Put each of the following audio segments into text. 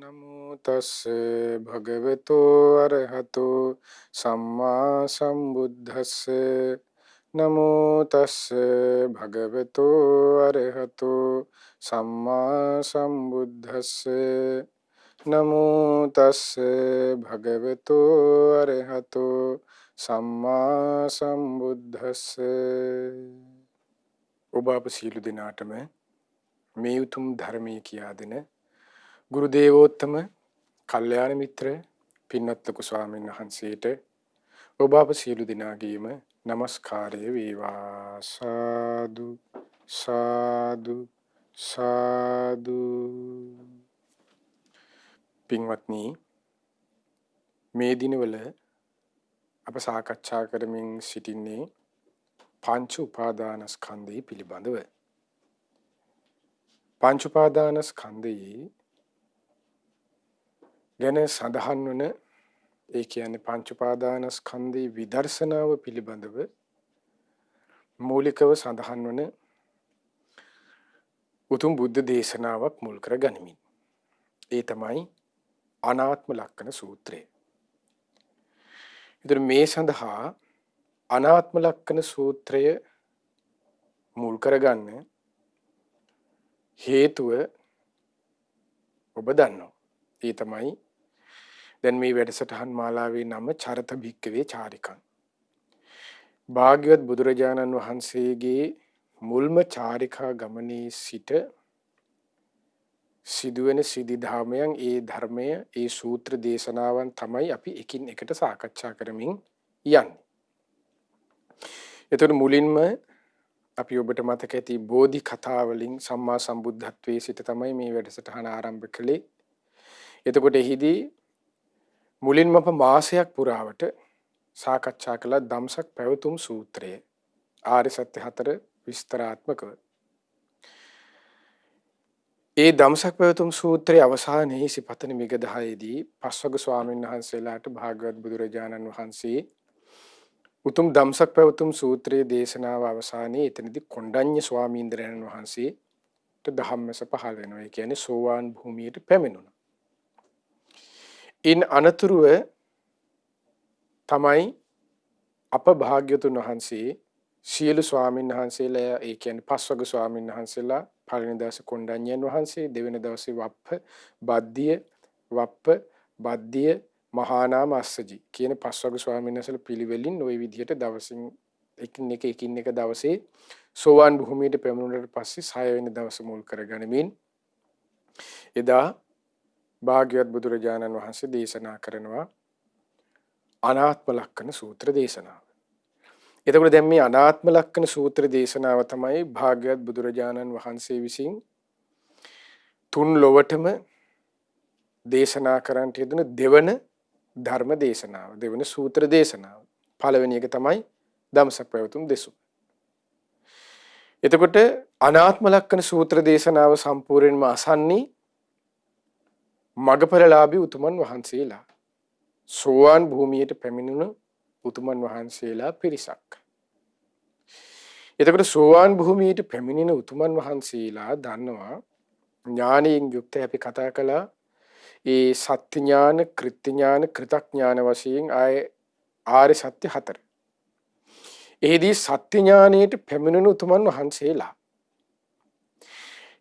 නමෝ තස්ස භගවතු අරහතු සම්මා සම්බුද්දස්ස නමෝ තස්ස භගවතු අරහතු සම්මා සම්බුද්දස්ස නමෝ තස්ස භගවතු අරහතු සම්මා සම්බුද්දස්ස. ඔබ අප සියලු දෙනාටම මේ උතුම් ධර්මයේ කියා දෙන ගුරු දේවෝත්තම කල්යාණ මිත්‍ර පින්වත් ලොකු ස්වාමීන් වහන්සේට ඔබ අප සියලු දෙනාගේම নমස්කාරය වේවා. සාදු සාදු සාදු. පින්වත්නි, මේ දිනවල අප සාකච්ඡා කරමින් සිටින්නේ පංච උපාදානස්කන්ධය පිළිබඳව. පංච උපාදානස්කන්ධයේ ගැන සඳහන් වන, ඒ කියන්නේ පංච උපාදානස්කන්ධයේ විදර්ශනාව පිළිබඳව මූලිකව සඳහන් වන උතුම් බුද්ධ දේශනාවක් මුල් කර ගනිමින්, ඒ තමයි අනාත්ම ලක්ෂණ සූත්‍රය. ඉතින් මේ සඳහා අනාත්ම ලක්ෂණ සූත්‍රය මුල් කරගන්න හේතුව ඔබ දන්නවා. ඒ තමයි දැන් මේ වැඩසටහන් මාලාවේ නම චරත භික්කවේ චාරිකං. භාග්‍යවත් බුදුරජාණන් වහන්සේගේ මුල්ම චාරිකා ගමනේ සිට සිදුවෙන සිද්ධාමයන්, ඒ ධර්මය, ඒ සූත්‍ර දේශනාවන් තමයි අපි එකින් එකට සාකච්ඡා කරමින් යන්නේ. එතකොට මුලින්ම අපි ඔබට මතක ඇති බෝධි කතා වලින් සම්මා සම්බුද්ධත්වයේ සිට තමයි මේ වැඩසටහන ආරම්භ කළේ. එතකොට එහිදී මුලින්ම අප මාසයක් පුරාවට සාකච්ඡා කළ ධම්සක් පැවතුම් සූත්‍රය ආර්ය සත්‍ය 4 විස්තරාත්මකව. ඒ ධම්සක් පැවතුම් සූත්‍රයේ අවසානයේ සිපතන මිග 10 දී පස්වග ස්වාමීන් වහන්සේලාට භාග්‍යවත් බුදුරජාණන් වහන්සේ උතුම් ධම්සක් පැවතුම් සූත්‍රයේ දේශනාව අවසානයේ එතනදී කොණ්ඩඤ්ඤ ස්වාමීන්ද්‍රයන් වහන්සේට ධම්මස පහළ වෙනවා. ඒ කියන්නේ සෝවාන් භූමියට පැමිණුණා. ඉන් අනතුරුව තමයි අප භාග්‍යතුන් වහන්සේ සියලු ස්වාමීන් වහන්සේලා, ඒ කියන්නේ පස්වග ස්වාමීන් වහන්සේලා, පළවෙනි දවසේ කොණ්ඩඤ්ඤයන් වහන්සේ, දෙවෙනි දවසේ වප්ප බද්දිය මහානාම අස්සජි කියන පස්වග ස්වාමීන් වහන්සේලා පිළිවෙලින් ওই විදිහට දවසින් එකින් එක දවසේ සෝවාන් භූමියට පැමිණුණාට පස්සේ 6 වෙනි දවස මුල් කරගනිමින් එදා භාග්‍යවත් බුදුරජාණන් වහන්සේ දේශනා කරනවා අනාත්ම ලක්ෂණ සූත්‍ර දේශනාව. එතකොට දැන් මේ අනාත්ම ලක්ෂණ සූත්‍ර දේශනාව තමයි භාග්‍යවත් බුදුරජාණන් වහන්සේ විසින් තුන් ලොවටම දේශනා කරන්නට යෙදුන දෙවන ධර්ම දේශනාව, දෙවන සූත්‍ර දේශනාව. පළවෙනි එක තමයි ධම්සක් පැවතුම් දෙසුම. එතකොට අනාත්ම ලක්ෂණ සූත්‍ර දේශනාව සම්පූර්ණයෙන්ම අසන්නේ මගපරලාභී උතුමන් වහන්සේලා, සෝවාන් භූමියට පැමිණුණු උතුමන් වහන්සේලා පිරිසක්. එතකොට සෝවාන් භූමියට පැමිණෙන උතුමන් වහන්සේලා දන්නවා ඥානයෙන් යුක්තයි. අපි කතා කළා ඒ සත්‍ය ඥාන, කෘත්‍ය ඥාන, කෘතඥාන වශයෙන් ආර්ය සත්‍ය 4. එහිදී සත්‍ය ඥානයට පැමිණෙන උතුමන් වහන්සේලා.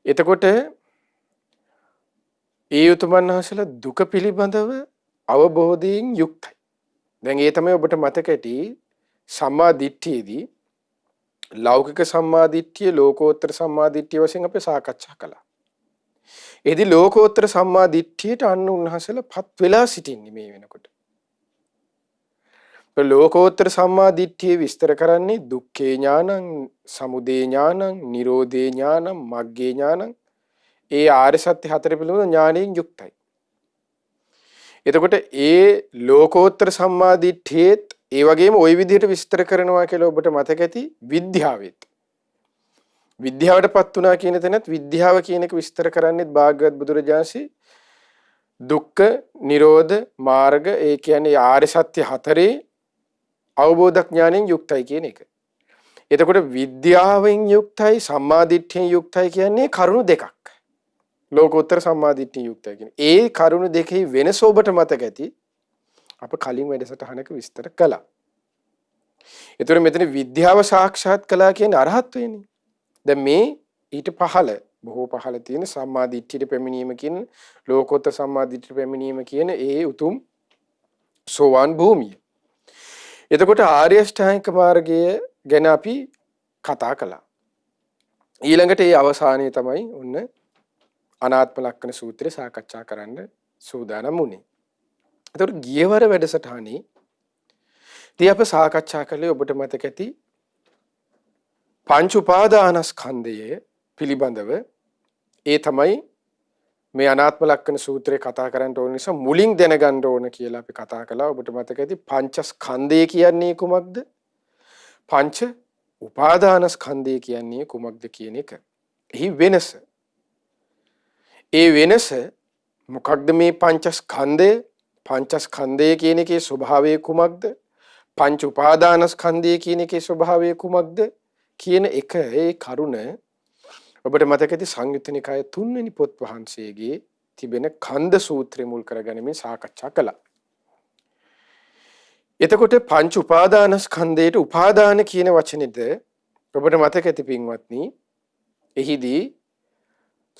එතකොට ඒ උතුමන් වහන්සේලා දුක පිළිබඳව අවබෝධයෙන් යුක්තයි. දැන් ඒ තමයි ඔබට මතක ඇති සම්මා දිට්ඨියේදී ලෞකික සම්මා දිට්ඨිය, ලෝකෝත්තර සම්මා දිට්ඨිය වශයෙන් අපි සාකච්ඡා කළා. එදී ලෝකෝත්තර සම්මා දිට්ඨියට අන්න උන්වහන්සේලා පත් වෙලා සිටින්නේ මේ වෙනකොට. ලෝකෝත්තර සම්මා දිට්ඨිය විස්තර කරන්නේ දුක්ඛේ ඥානං, සමුදය ඥානං, නිරෝධේ ඥානං, මග්ගේ ඥානං. ඒ ආර්ය සත්‍ය 4 පිළිබඳ ඥානයෙන් යුක්තයි. එතකොට ඒ ලෝකෝත්තර සම්මා දිට්ඨියේත් ඒ වගේම ওই විදිහට විස්තර කරනවා කියලා ඔබට මතක ඇති විද්‍යාවෙත්. විද්‍යාවටපත් වුණා කියන තැනත් විද්‍යාව කියන එක විස්තර කරන්නේත් භාග්‍යවත් බුදුරජාණන්සේ දුක්ඛ, නිරෝධ, මාර්ග, ඒ කියන්නේ ආර්ය සත්‍ය 4 අවබෝධ ඥාණයෙන් යුක්තයි කියන එක. එතකොට විද්‍යාවෙන් යුක්තයි, සම්මා දිට්ඨියෙන් යුක්තයි කියන්නේ කරුණු දෙකක්. ලෝකෝත්තර සම්මාදිට්ඨිය යුක්තයි කියන. ඒ කරුණ දෙකේ වෙනස ඔබට මතක ඇති. අප කලින් වැඩසටහනක විස්තර කළා. ඒතර මෙතන විද්‍යාව සාක්ෂාත් කළා කියන්නේ අරහත් වෙන්නේ. දැන් මේ ඊට පහළ බොහෝ පහළ තියෙන සම්මාදිට්ඨියට පැමිණීම කියන ලෝකෝත්තර සම්මාදිට්ඨියට පැමිණීම කියන ඒ උතුම් සෝවාන් භූමිය. එතකොට ආර්ය අෂ්ටාංගික මාර්ගය ගැන අපි කතා කළා. ඊළඟට ඒ අවසානයේ තමයි ඔන්න අනාත්ම ලක්ෂණ සූත්‍රය සාකච්ඡා කරන්න සූදානම් වුණේ. එතකොට ගියවර වැඩසටහනේ දී අප සාකච්ඡා කළේ ඔබට මතක ඇති පංච උපාදානස්කන්ධය පිළිබඳව. ඒ තමයි මේ අනාත්ම ලක්ෂණ සූත්‍රය කතා කරන්න ඕන නිසා මුලින් දැනගන්න ඕන කියලා අපි කතා කළා. ඔබට මතක ඇති පංචස්කන්ධය කියන්නේ කුමක්ද? පංච උපාදානස්කන්ධය කියන්නේ කුමක්ද කියන එක. එහි වෙනස. ඒ වෙනස මොකක්ද මේ පංචස්කන්ධය? පංචස්කන්ධය කියන එකේ ස්වභාවය කුමක්ද? පංච උපාදානස්කන්ධය කියන එකේ ස්වභාවය කුමක්ද කියන එක ඒ කරුණ ඔබට මතක ඇති සංයුත්ත නිකාය 3 වෙනි පොත් වහන්සේගේ තිබෙන කන්ද සූත්‍රය මුල් කරගෙන සාකච්ඡා කළා. එතකොට පංච උපාදානස්කන්ධයට උපාදාන කියන වචනේද ඔබට මතක ඇති පින්වත්නි, එහිදී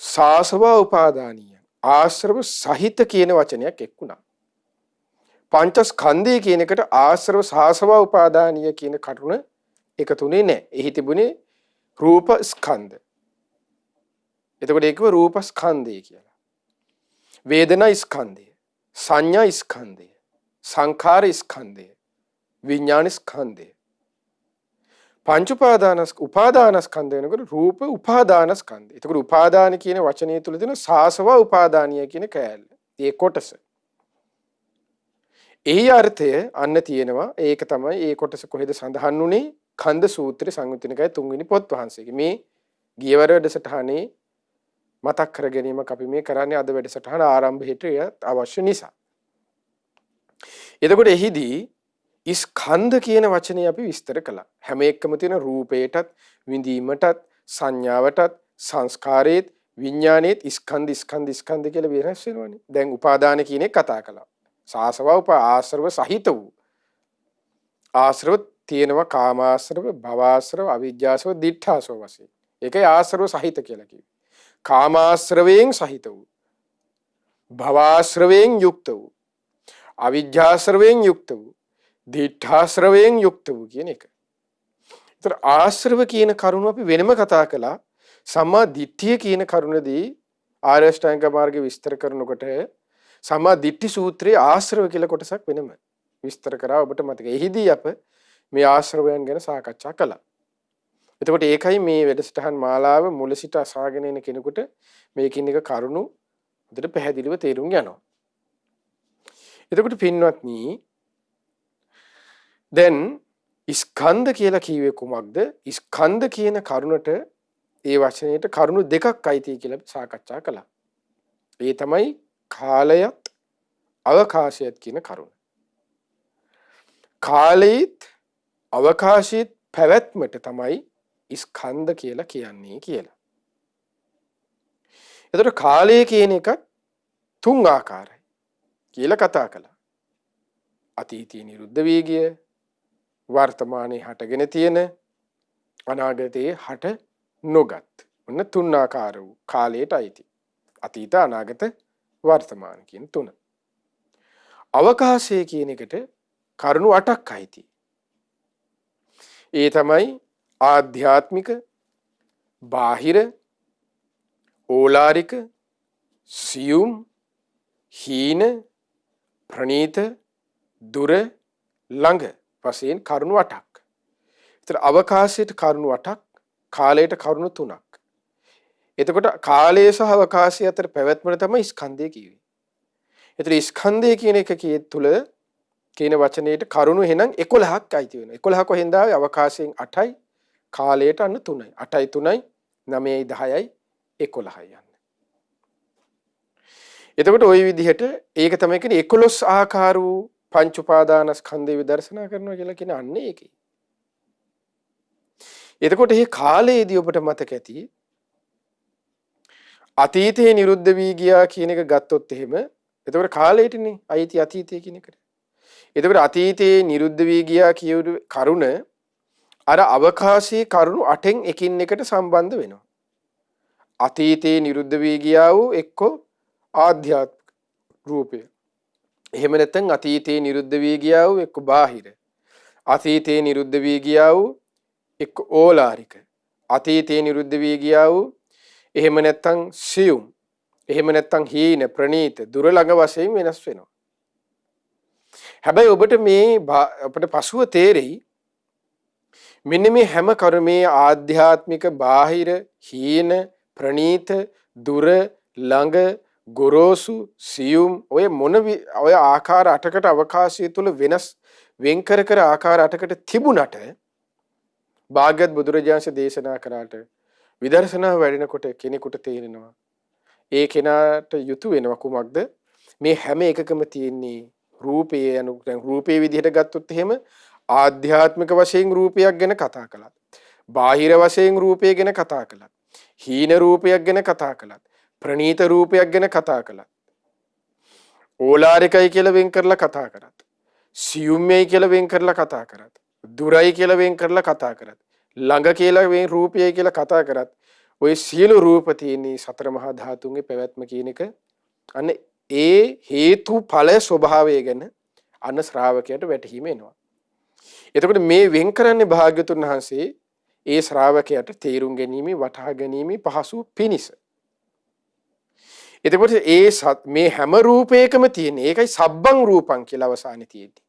සාසව උපාදානීය ආශ්‍රව සහිත කියන වචනයක් එක්ුණා. පංචස්කන්ධය කියන එකට ආශ්‍රව සාසව උපාදානීය කියන කරුණ එකතුනේ නැහැ. එහි තිබුණේ රූප ස්කන්ධ. එතකොට ඒකව රූප ස්කන්ධය කියලා. වේදනා ස්කන්ධය, සංඥා ස්කන්ධය, සංඛාර ස්කන්ධය, විඥාන ස්කන්ධය. පංච උපාදානස්කන්ධය වෙනකොට රූප උපාදානස්කන්ධය. එතකොට උපාදාන කියන වචනය තුල තියෙන සාසව උපාදානීය කියන කෑල්ල. ඒ කොටස. එහි අර්ථය අන්න තියෙනවා. ඒක තමයි ඒ කොටස කොහෙද සඳහන් වුනේ? කන්ද සූත්‍රයේ සංයුත්ත නිකායේ 3 වෙනි පොත් වහන්සේගේ. මේ ගියවර වැඩසටහනේ මතක් කර ගැනීමක් අපි මේ කරන්නේ අද වැඩසටහන ආරම්භයට අවශ්‍ය නිසා. එතකොට එහිදී ස්කන්ධ කියන වචනේ අපි විස්තර කළා. හැම එකම තියෙන රූපයටත්, විඳීමටත්, සංඥාවටත්, සංස්කාරේත්, විඥානේත් ස්කන්ධ කියලා වෙනස් වෙනවනේ. දැන් උපාදාන කියන එක කතා කළා. සාසව ආශ්‍රව සහිත වූ ආශ්‍රව තියෙනවා කාමාශ්‍රව, භවආශ්‍රව, අවිජ්ජාශ්‍රව, දිඨාශ්‍රව වශයෙන්. ඒකයි ආශ්‍රව සහිත කියලා කිව්වේ. කාමාශ්‍රවයෙන් සහිත වූ, භවආශ්‍රවයෙන් යුක්ත වූ, අවිජ්ජාශ්‍රවයෙන් යුක්ත වූ, දිඨාශ්‍රවයෙන් යුක්ත වූ කියන එක. ඒතර ආශ්‍රව කියන කරුණ අපි වෙනම කතා කළා. සම්මා දිට්ඨිය කියන කරුණදී ආර්ය අෂ්ටාංග මාර්ගය විස්තර කරනකොට සම්මා දිට්ඨි සූත්‍රයේ ආශ්‍රව කියලා කොටසක් වෙනම විස්තර කරා. ඔබට මතකයි. එහිදී අප මේ ආශ්‍රවයන් ගැන සාකච්ඡා කළා. එතකොට ඒකයි මේ වැඩසටහන් මාලාව මුල සිට අසාගෙන එන කෙනෙකුට මේකින් එක කරුණු හොඳට පැහැදිලිව තේරුම් යනවා. එතකොට පින්වත්නි, දැන් ස්කන්ධ කියලා කිව්වේ කුමක්ද? ස්කන්ධ කියන කරුණට ඒ වචනයට කරුණු දෙකක් අයිති කියලා සාකච්ඡා කළා. ඒ තමයි කාලයත් අවකාශයත් කියන කරුණ. කාලයේත් අවකාශයේත් පැවැත්මට තමයි ස්කන්ධ කියලා කියන්නේ කියලා. එතකොට කාලය කියන එක 3 ආකාරයි කියලා කතා කළා. අතීතයේ නිරුද්ධ වී ගිය, වර්තමානයේ හටගෙන තියෙන, අනාගතයේ හට නොගත්. ඔන්න 3 ආකාර වූ කාලයට අයිති. අතීත, අනාගත, වර්තමාන කියන 3. අවකාශය කියන එකට කරුණු 8ක් අයිති. ඒ තමයි ආධ්‍යාත්මික, බාහිර, ඕලාරික, සියුම්, හීන, ප්‍රණීත, දුර, ළඟ වශයෙන් කරුණු 8ක්. ඒතර අවකාශයට කරුණු 8ක්, කාලයට කරුණු 3ක්. එතකොට කාලය සහ අවකාශය අතර පැවැත්ම තමයි ස්කන්ධය කියවේ. ඒතර ස්කන්ධය කියන එක තුල කියන වචනයේට කරුණු එහෙනම් 11ක් අයිති වෙනවා. 11 කොහෙන්ද ආවේ? අවකාශයෙන් 8යි, කාලයට අන්න 3යි. 8යි 3යි 9යි 10යි 11යි යන්නේ. එතකොට ওই විදිහට ඒක තමයි කියන්නේ 11 ආකාර වූ පංච උපාදානස්කන්ධය විදර්ශනා කරනවා කියලා කියන අන්නේ ඒකයි. එතකොට මේ කාලයේදී ඔබට මතක ඇති අතීතේ නිරුද්ධ වී ගියා කියන එක ගත්තොත් එහෙම එතකොට කාලයටනේ අයිති අතීතය කියන එකට. එතකොට අතීතේ නිරුද්ධ වී ගියා කියු කරුණ අර අවකාශයේ කරුණු 8න් එකින් එකට සම්බන්ධ වෙනවා. අතීතේ නිරුද්ධ වී ගියා වූ එක්ක ආධ්‍යාත්මික රූපය. එහෙම නැත්නම් අතීතේ නිරුද්ධ වී ගියා වූ එක්ක බාහිර. අතීතේ නිරුද්ධ වී ගියා වූ එක්ක ඕලාරික. අතීතේ නිරුද්ධ වී ගියා වූ එහෙම නැත්නම් සියුම්. එහෙම නැත්නම් හීන ප්‍රනීත දුර ළඟ වශයෙන් වෙනස් වෙනවා. හැබැයි ඔබට මේ අපිට පසුව තේරෙයි මෙන්න මේ හැම කර්මයේ ආධ්‍යාත්මික බාහිර හීන ප්‍රනීත දුර ළඟ ගොරෝසු සියුම් ඔය ඔය ආකාර 8කට අවකාශය තුල වෙනස් වෙන් කර කර ආකාර 8කට තිබුණට භාග්‍යවත් බුදුරජාණන් දේශනා කරාට විදර්ශනා වැඩෙනකොට කෙනෙකුට තේරෙනවා ඒ කෙනාට යුතු වෙනවා කුමක්ද මේ හැම එකකම තියෙන්නේ රූපයේ යනු දැන් රූපයේ විදිහට ගත්තොත් එහෙම ආධ්‍යාත්මික වශයෙන් රූපයක් ගැන කතා කළා. බාහිර වශයෙන් රූපය ගැන කතා කළා. හීන රූපයක් ගැන කතා කළා. ප්‍රනීත රූපයක් ගැන කතා කළා. ඕලාරිකයි කියලා වෙන් කරලා කතා කරා. සියුම්මයි කියලා වෙන් කරලා කතා කරා. දුරයි කියලා වෙන් කරලා කතා කරා. ළඟ කියලා වෙන් රූපයයි කියලා කතා කරා. ඔය සියලු රූප තියෙන්නේ සතර මහා ධාතුන්ගේ පැවැත්ම කියන එක අන්න ඒ හේතු ඵල ස්වභාවය ගැන අන්න ශ්‍රාවකයාට වැටහීම එනවා. එතකොට මේ වෙන් කරන්නේ භාග්‍යතුන් වහන්සේ ඒ ශ්‍රාවකයාට තේරුම් ගැනීම වටහා ගැනීම පහසු පිණිස. එතකොට මේ හැම රූපයකම තියෙන ඒකයි සබ්බං රූපං කියලා අවසානයේ තියෙන්නේ.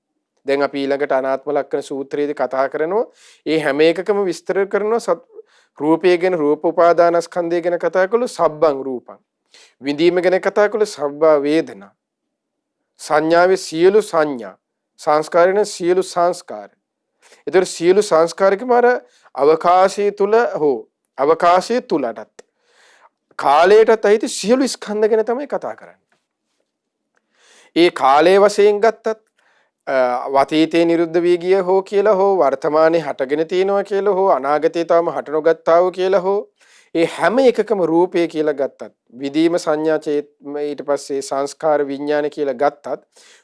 දැන් අපි ඊළඟට අනාත්ම ලක්ෂණ සූත්‍රයේදී කතා කරනවා ඒ හැම එකකම විස්තර කරනවා රූපය ගැන රූප උපාදානස්කන්ධය ගැන කතා කළොත් සබ්බං රූපං. විඳීම ගැන කතා කළොත් සබ්බ වේදනා. සංඥාවේ සියලු සංඥා සංස්කාරන සියලු සංස්කාර. ඒතර සියලු සංස්කාරිකම අර අවකාශය තුල හෝ අවකාශය තුලටත් කාලයටත් අයිති සියලු ස්කන්ධ ගැන තමයි කතා කරන්නේ. ඒ කාලයේ වශයෙන් ගත්තත් අතීතේ නිරුද්ධ වී ගිය හෝ කියලා හෝ වර්තමානයේ හටගෙන තියෙනවා කියලා හෝ අනාගතේ තාම හට නොගත්තා වූ කියලා හෝ ඒ හැම එකකම රූපය කියලා ගත්තත් විදීම සංඥා ඊට පස්සේ සංස්කාර විඥාන කියලා ගත්තත්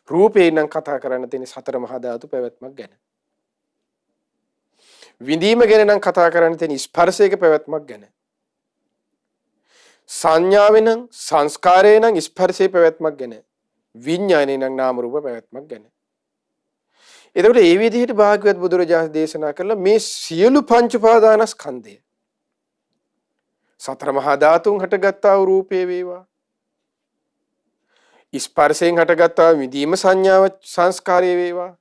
රූපේ නම් කතා කරන්න තියෙන සතර මහා ධාතු පැවැත්මක් ගැන. විදීම ගැන නම් කතා කරන්න තියෙන ස්පර්ශයක පැවැත්මක් ගැන. සංඥාවෙන් නම් සංස්කාරේ නම් ස්පර්ශයේ පැවැත්මක් ගැන. විඥානේ නම් නාම රූප පැවැත්මක් ගැන. එතකොට මේ විදිහට භාග්‍යවත් බුදුරජාණන් දේශනා කළා මේ සියලු පංච උපාදානස්කන්ධය සතර මහා ධාතුන් හටගත්තා වූ රූපේ වේවා ස්පර්ශයෙන් හටගත්තා විදීම සංඥාව සංස්කාරය වේවා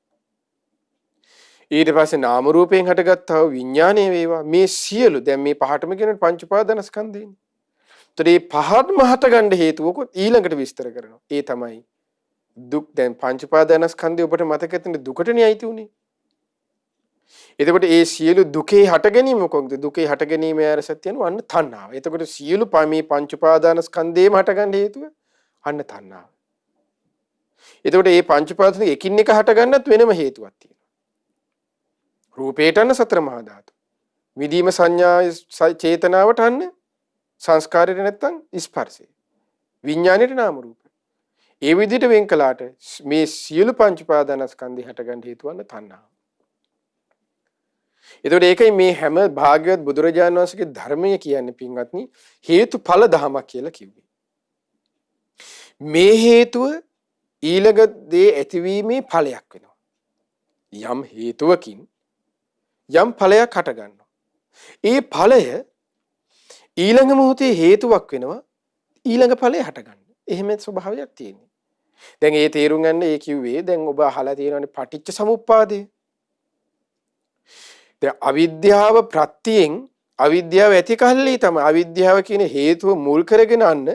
ඊට පස්සේ නාම රූපයෙන් හටගත්තා වූ විඥානය වේවා මේ සියලු දැන් මේ පහටම කියන පංච උපාදානස්කන්ධයනේ. ඒතර මේ පහටම හටගන්න හේතුවක ඊළඟට විස්තර කරනවා. ඒ තමයි දුක්. දැන් පංච උපාදානස්කන්ධය ඔබට මතක ඇතිනේ දුකටනේ අයිති උනේ. එතකොට ඒ සියලු දුකේ හට ගැනීම මොකක්ද? දුකේ හට ගැනීම ආර සත්‍ය යන අන්න තණ්හාව. එතකොට සියලු මේ පංච උපාදානස්කන්ධේම හට ගන්න හේතුව අන්න තණ්හාව. එතකොට මේ පංච උපාදාන එකින් එක හට ගන්නත් වෙනම හේතුවක් තියෙනවා. රූපේට අන්න සතර මහා ධාතු. විදීම සංඥා චේතනාවට අන්න සංස්කාරයට නැත්තම් ස්පර්ශය. විඥාණයට නාම රූප. ඒ විදිහට වෙන් කළාට මේ සියලු පංච උපාදානස්කන්ධය හට ගන්න හේතුව අන්න තණ්හාව. එතකොට ඒකයි මේ හැම භාග්‍යවත් බුදුරජාණන් වහන්සේගේ ධර්මය කියන්නේ පින්වත්නි හේතුඵල ධමයක් කියලා කිව්වේ. මේ හේතුව ඊළඟ දේ ඇතිවීමේ ඵලයක් වෙනවා. යම් හේතුවකින් යම් ඵලයක් හට ගන්නවා. ඒ ඵලය ඊළඟ මොහොතේ හේතුවක් වෙනවා ඊළඟ ඵලය හට ගන්න. එහෙම ස්වභාවයක් තියෙනවා. දැන් ඒ තේරුම් ගන්න ඒ කිව්වේ දැන් ඔබ අහලා තියෙනවානේ පටිච්ච සමුප්පාදය. දැන් අවිද්‍යාව ප්‍රත්‍යයෙන් අවිද්‍යාව ඇති කල්ලි තමයි අවිද්‍යාව කියන හේතුව මුල් කරගෙන අන්න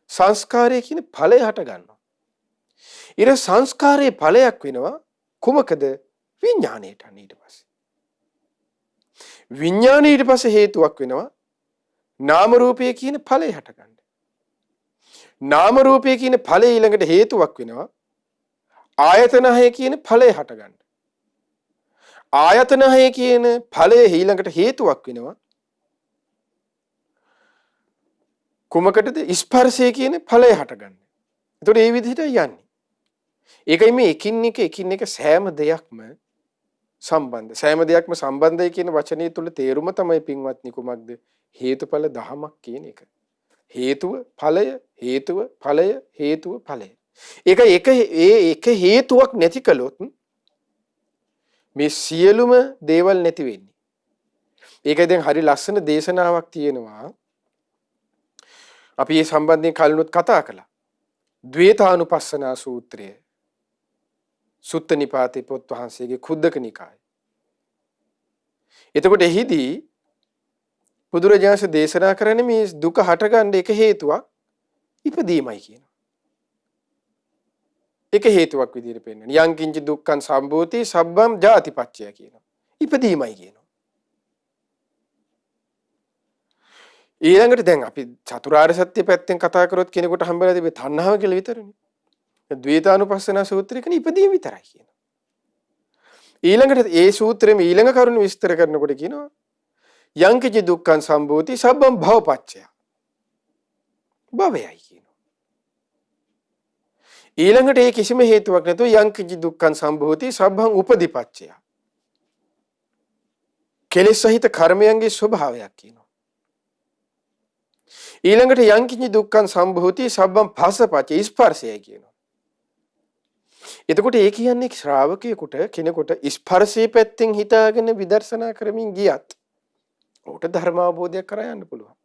සංස්කාරය කියන ඵලය හට ගන්නවා. ඊට සංස්කාරයේ ඵලයක් වෙනවා කුමකද? විඥාණයට. ඊට පස්සේ විඥාණය ඊට පස්සේ හේතුවක් වෙනවා නාම රූපය කියන ඵලය හට ගන්න. නාම රූපය කියන ඵලය ඊළඟට හේතුවක් වෙනවා ආයතන හය කියන ඵලය හට ගන්න. ආයතන හය කියන ඵලය ඊළඟට හේතුවක් වෙනවා කුමකටද? ස්පර්ශය කියන ඵලය හටගන්නේ. ඒතකොට මේ විදිහට යන්නේ. ඒකයි මේ එකින් එක සෑම දෙයක්ම සම්බන්ධ. සෑම දෙයක්ම සම්බන්ධයි කියන වචනේ තුල තේරුම තමයි පින්වත්නි කුමක්ද? හේතුඵල දහමක් කියන එක. හේතුව ඵලය හේතුව ඵලය හේතුව ඵලය. ඒක හේතුවක් නැති කළොත් මේ සියලුම දේවල් නැති වෙන්නේ. ඒකයි දැන් හරි ලස්සන දේශනාවක් තියෙනවා. අපි මේ සම්බන්ධයෙන් කලිනුත් කතා කළා. ද්වේතානුපස්සනා සූත්‍රය. සුත්ත නිපාතේ පොත් වහන්සේගේ කුද්දක නිකාය. එතකොට එහිදී බුදුරජාණන් දේශනා කරන්නේ මේ දුක හටගන්න එක හේතුවක් ඉපදීමයි කියනවා. එක හේතුවක් විදිහට පෙන්නනවා. යං කිංච දුක්ඛං සම්භූති සබ්බම් ජාතිපච්චය කියනවා. ඉපදීමයි කියනවා. ඊළඟට දැන් අපි චතුරාර්ය සත්‍ය පැත්තෙන් කතා කරොත් කෙනෙකුට හම්බෙලා තිබේ තණ්හාව කියලා විතරනේ. ද්වේතානුපස්සන සූත්‍රය කියන්නේ ඉපදීම විතරයි කියනවා. ඊළඟට ඒ සූත්‍රෙම ඊළඟ කරුණ විස්තර කරනකොට කියනවා යං කිංච දුක්ඛං සම්භූති සබ්බම් භවපච්චය. භවයයි කියනවා. ඊළඟට ඒ කිසිම හේතුවක් නැතුව යං කිංච දුක්ඛං සම්භූති සබ්බං උපදීපච්චය. කෙලෙස් සහිත කර්මයන්ගේ ස්වභාවයක් කියනවා. ඊළඟට යං කිංච දුක්ඛං සම්භූති සබ්බං පස්සපච්චය ස්පර්ශයයි කියනවා. එතකොට ඒ කියන්නේ ශ්‍රාවකයෙකුට කෙනෙකුට ස්පර්ශයේ පැත්තෙන් හිතාගෙන විදර්ශනා කරමින් ගියත් ඔහුට ධර්ම අවබෝධයක් කරා යන්න පුළුවන්.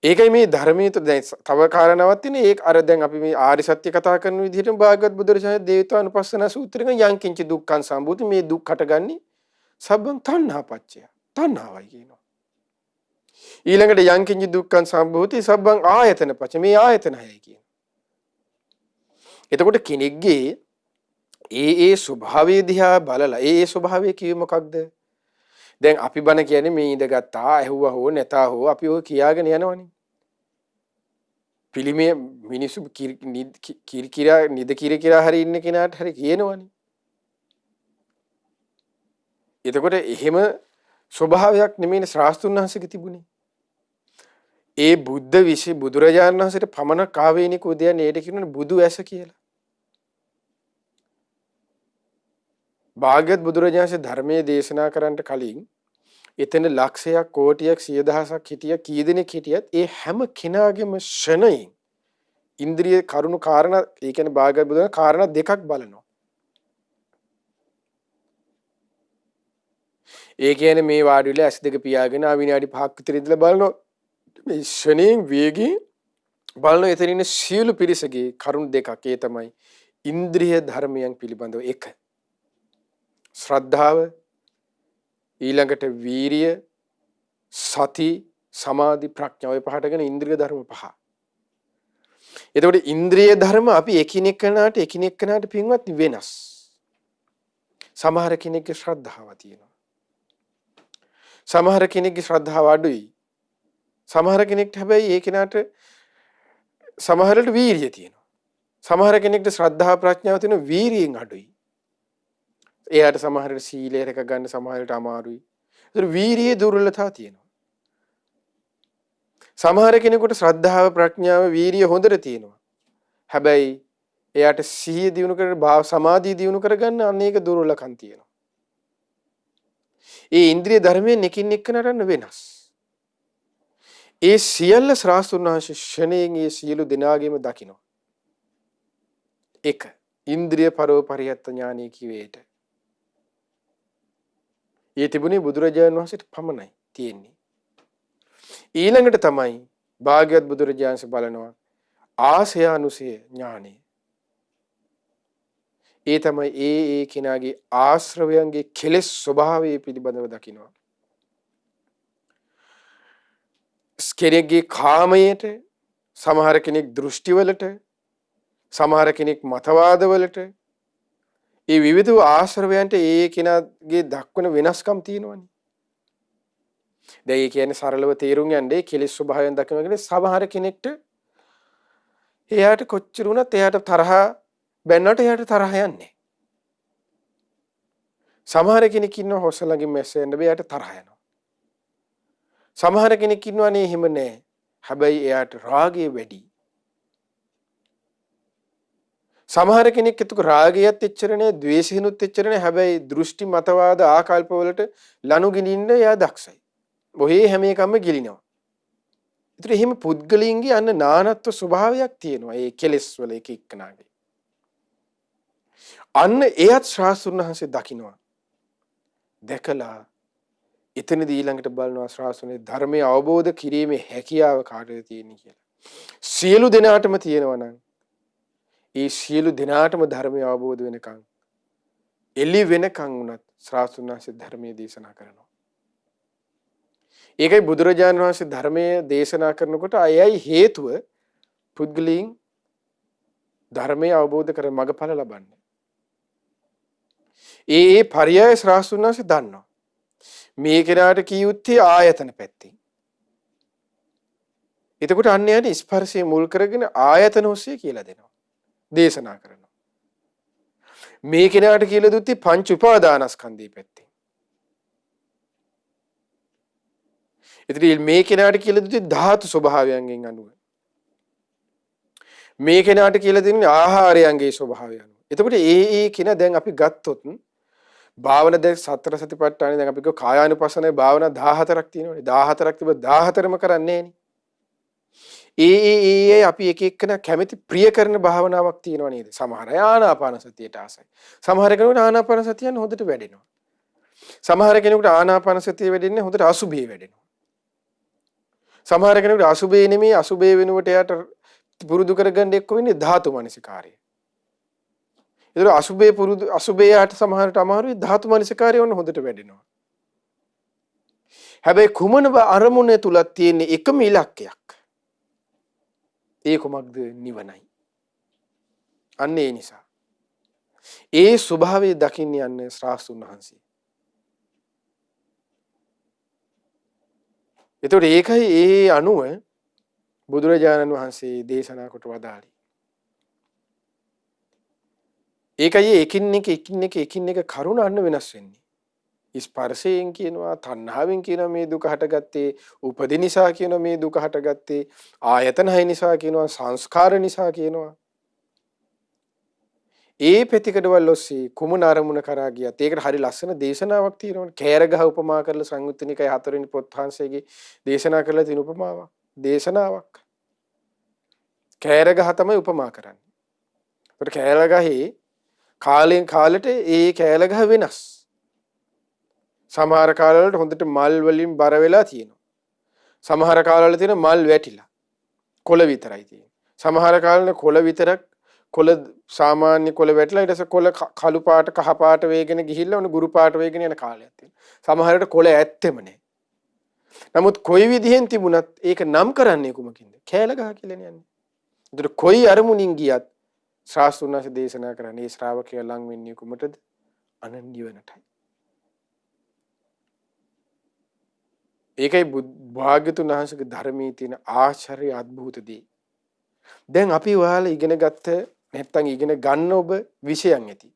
ඒකයි මේ ධර්මයේ දැන් තව කාරණාවක් තියෙන ඒක අර දැන් අපි මේ ආරි සත්‍ය කතා කරන විදිහටම භාගවත් බුදුරජාණන් දේවතානුපස්සන සූත්‍රයෙන් යං කිංච දුක්ඛං සම්භූති මේ දුක් හටගන්නේ සබ්බං තණ්හාපච්චය. තණ්හාවයි කියනවා. ඊළඟට යං කිංච දුක්ඛං සම්භූති සබ්බං ආයතන පච්චය මේ ආයතන හයයි කියනවා. එතකොට කෙනෙක්ගේ ඒ ස්වභාවය දිහා බලලා ඒ ස්වභාවය කිව්වෙ මොකක්ද? දැන් අපි බණ කියන්නේ මේ ඉඳගත්තා ඇහුවා හෝ නැතා හෝ අපි ඔය කියාගෙන යනවනේ. පිළිමේ මිනිස්සු කිරිකිරා නිද කිරිකිරා හරි ඉන්න කෙනාට හරි කියනවනේ. එතකොට එහෙම ස්වභාවයක් නෙමෙයි ශ්‍රාස්තුන් වහන්සේගේ තිබුණේ. ඒ බුදුරජාණන් වහන්සේට පමණක් ආවේනික උදයන් ඒට කියනවනේ බුදු ඇස කියලා. භාග්‍යවත් බුදුරජාණන් ධර්මයේ දේශනා කරන්නට කලින් එතන ලක්ෂයක් කෝටියක් 100,000ක් හිටිය කී දෙනෙක් හිටියත් ඒ හැම කෙනාගේම ෂණයෙන් ඉන්ද්‍රිය කරුණු කාරණා ඒ කියන්නේ භාග්‍යවත් බුදුරජාණන් කාරණා දෙකක් බලනවා. ඒ කියන්නේ මේ වාඩි වෙලා S2 පියාගෙන විනාඩි 5ක් විතර ඉඳලා බලනවා. මේ ෂණයෙන් වේගී බලන එතන ඉන්න සියලු පිරිසගේ කරුණු දෙකක් ඒ තමයි ඉන්ද්‍රිය ධර්මයන් පිළිබඳව එක ශ්‍රද්ධාව ඊළඟට වීරිය සති සමාධි ප්‍රඥා ඔය පහටගෙන ඉන්ද්‍රිය ධර්ම පහ. එතකොට ඉන්ද්‍රිය ධර්ම අපි එකිනෙකනාට පින්වත් වෙනස්. සමහර කෙනෙක්ගේ ශ්‍රද්ධාව තියෙනවා. සමහර කෙනෙක්ගේ ශ්‍රද්ධාව අඩුයි. සමහර කෙනෙක්ට හැබැයි ඒ කෙනාට සමහරට වීරිය තියෙනවා. සමහර කෙනෙක්ට ශ්‍රද්ධා ප්‍රඥාව තියෙන වීරියෙන් අඩුයි. එයාට සමහරට සීලය රැක ගන්න සමහරට අමාරුයි. ඒතර වීරියේ දුර්වලතාව තියෙනවා. සමහර කෙනෙකුට ශ්‍රද්ධාව ප්‍රඥාව වීරිය හොඳට තියෙනවා. හැබැයි එයාට සිහිය දිනු කර සමාධිය දිනු කරගන්න අනේක දුර්වලකම් තියෙනවා. ඒ ඉන්ද්‍රිය ධර්මයෙන් එකින් එක්කනට වෙනස්. ඒ සියල්ල ශ්‍රාස්තුන්වහන්සේ ෂණයෙන් ඒ සියලු දෙනාගේම දකිනවා. එක ඉන්ද්‍රිය පරෝපරියත්ත ඥානී කිවේට. ඒ තිබුණේ බුදුරජාණන් වහන්සේට පමණයි තියෙන්නේ. ඊළඟට තමයි භාග්‍යවත් බුදුරජාණන් බලනවා ආසය අනුසය ඥානෙ. ඒ තමයි ඒ කෙනාගේ ආශ්‍රවයන්ගේ කෙලෙස් ස්වභාවය පිළිබඳව දකිනවා. කෙනෙක්ගේ කාමයට සමහර කෙනෙක් දෘෂ්ටිවලට සමහර කෙනෙක් මතවාදවලට ඒ විවිධ ආශ්‍රවයන්ට ඒ කෙනාගේ දක්වන වෙනස්කම් තියෙනවනේ. දැන් ඒ කියන්නේ සරලව තේරුම් යන්නේ කෙලෙස් ස්වභාවයෙන් දකිනවා කියන්නේ සමහර කෙනෙක්ට එයාට කොච්චර වුණත් එයාට තරහ බැන්නට එයාට තරහ යන්නේ. සමහර කෙනෙක් ඉන්නවා හොස්සලගේ මැස්සෙන් බෑ එයාට තරහ යනවා. සමහර කෙනෙක් ඉන්නවනේ එහෙම නැහැ. හැබැයි එයාට රාගය වැඩි. සමහර කෙනෙක් එතක රාගයත් එච්චර නැහැ, ද්වේෂිනුත් එච්චර නැහැ. හැබැයි දෘෂ්ටි මතවාද ආකල්ප වලට ලනු ගිනින්න එයා දක්ෂයි. ඔහේ හැම එකම ගිලිනවා. ඒතර එහෙම පුද්ගලයන්ගේ අන්න නානත්ව ස්වභාවයක් තියෙනවා. ඒ කෙලෙස් වල එක එක්කනාගේ. අන්න එයත් ශාස්ත්‍රඥ වහන්සේ දකින්නවා. දැකලා එතනදී ඊළඟට බලනවා ශාස්ත්‍රයේ ධර්මයේ අවබෝධ කිරීමේ හැකියාව කාටද තියෙන්නේ කියලා. සියලු දෙනාටම තියෙනවා නම් ඒ සියලු දෙනාටම ධර්මය අවබෝධ වෙනකන් එළි වෙනකන් උනත් ශාස්ත්‍රඥ වහන්සේ ධර්මයේ දේශනා කරනවා. ඒකයි බුදුරජාණන් වහන්සේ ධර්මයේ දේශනා කරනකොට අයයි හේතුව පුද්ගලයන් ධර්මයේ අවබෝධ කර මගඵල ලබන්නේ. ඒ පర్యాయ ශාස්ත්‍රඥ වහන්සේ දන්නවා. මේ කෙනාට කිය යුත්තේ ආයතන පැත්තෙන්. එතකොට අන්‍යයන්ට ස්පර්ශයේ මුල් කරගෙන ආයතන ඔස්සේ කියලා දෙනවා. දේශනා කරනවා. මේ කෙනාට කියලා දුත්තේ පංච උපාදානස්කන්ධය පැත්තෙන්. ඉතින් මේ කෙනාට කියලා දුත්තේ ධාතු ස්වභාවයන්ගෙන් අනුව. මේ කෙනාට කියලා දෙන්නේ ආහාරයන්ගේ ස්වභාවය අනුව. එතකොට ඒ කෙනා දැන් අපි ගත්තොත් භාවනා දැන් සතර සතිපට්ඨානේ දැන් අපි කිව්ව කායානුපස්සනාවේ භාවනා 14ක් තියෙනවානේ. 14ක් තිබ්බ 14ම කරන්නේ නෑනේ. අපි එක එකන කැමැති ප්‍රිය කරන භාවනාවක් තියෙනවා නේද? සමහර අය ආනාපාන සතියට ආසයි. සමහර කෙනෙකුට ආනාපාන සතියන් හොඳට වැඩෙනවා. සමහර කෙනෙකුට ආනාපාන සතිය වැඩෙන්නේ හොඳට අසුභේ වැඩෙනවා. සමහර කෙනෙකුට අසුභේ නෙමෙයි අසුභේ වෙනුවට එයාට පුරුදු කරගන්න එක්ක වෙන්නේ ධාතු මනසිකාරය. ඒතර අසුභේ පුරුදු අසුභේයට සමහරට අමාරුයි ධාතු මනසිකාරය වුණ හොඳට වැඩෙනවා. හැබැයි කුමන අරමුණ තුලක් තියෙන එකම ඉලක්කයක්. ඒ කොමක්ද? නිවනයි. අන්න ඒ නිසා ඒ ස්වභාවය දකින්න යන්නේ ශ්‍රාවස්තුන් වහන්සේ. එතකොට ඒකයි ඒ අනුව බුදුරජාණන් වහන්සේ දේශනා කොට වදාළේ. ඒකයි එකින් එක කරුණ අන්න වෙනස් වෙන්නේ. ස්පර්ශයෙන් කියනවා, තණ්හාවෙන් කියනවා මේ දුක හටගත්තේ, උපදි නිසා කියනවා මේ දුක හටගත්තේ, ආයතන හය නිසා කියනවා, සංස්කාර නිසා කියනවා. ඒ පැතිකඩවල ඔස්සේ කුමන අරමුණ කරා ගියත් ඒකට හරි ලස්සන දේශනාවක් තියෙනවා. කෑරගහ උපමා කරලා සංයුත්ත නිකායේ 4 වෙනි පොත් වහන්සේගේ දේශනා කරලා තියෙන උපමාවක්. දේශනාවක්. කෑරගහ තමයි උපමා කරන්නේ. ඒකට කෑරගහේ කාලෙන් කාලෙට ඒ කෑලගහ වෙනස්. සමහර කාලවලට හොඳට මල් වලින් බර වෙලා තියෙනවා. සමහර කාලවල තියෙන මල් වැටිලා කොළ විතරයි තියෙන්නේ. සමහර කාලවල කොළ විතරක් කොළ සාමාන්‍ය කොළ වැටිලා ඊට පස්සේ කොළ කළු පාට කහ පාට වේගෙන ගිහිල්ලා උන ගුරු පාට වේගෙන යන කාලයක් තියෙනවා. සමහරට කොළ ඇත්තෙම නැහැ. නමුත් කොයි විදිහෙන් තිබුණත් ඒක නම් කරන්නේ කුමකින්ද? කෑලගහ කියලා යන්නේ. ඒතර කොයි අරමුණින් ගියත් ශාස්ත්‍රඥ දේශනා කරන්නේ ශ්‍රාවකයා ලං වෙන්නේ කුමටද? අනන්‍යවනටයි. ඒකයි භාග්‍යතුන් වහන්සේගේ ධර්මයේ තියෙන ආශ්චර්ය අద్භූත දේ. දැන් අපි ඔයාලා ඉගෙන ගත්ත නැත්තම් ඉගෙන ගන්න ඔබ විෂයන් ඇති.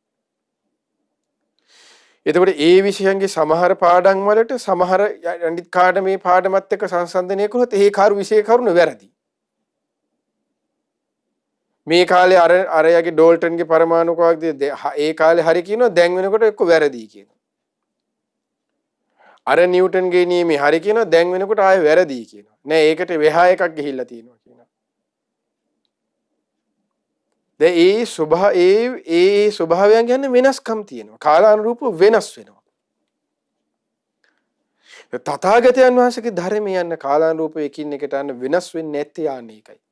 එතකොට ඒ විෂයන්ගේ සමහර පාඩම් වලට සමහර අනිත් කාට මේ පාඩමත් එක්ක සංසන්දනය කළොත් ඒ කාරු විෂය කරුණ වැරදි. මේ කාලේ අරයාගේ ඩෝල්ටන්ගේ පරමාණු කෝෂයක්ද ඒ කාලේ හරි කියනවා දැන් වෙනකොට එක්ක වැරදි කියනවා. අර නිව්ටන්ගේ නියමේ හරි කියනවා දැන් වෙනකොට ආයෙ වැරදි කියනවා. නෑ ඒකට වෙහා එකක් ගිහිල්ලා තියෙනවා කියනවා. දැන් ඒ ස්වභාවයන් කියන්නේ වෙනස්කම් තියෙනවා. කාලානුරූපව වෙනස් වෙනවා. තථාගතයන් වහන්සේගේ ධර්මය යන කාලානුරූපව එකින් එකට යන වෙනස් වෙන්නේ නැත්තේ යන්නේ ඒකයි.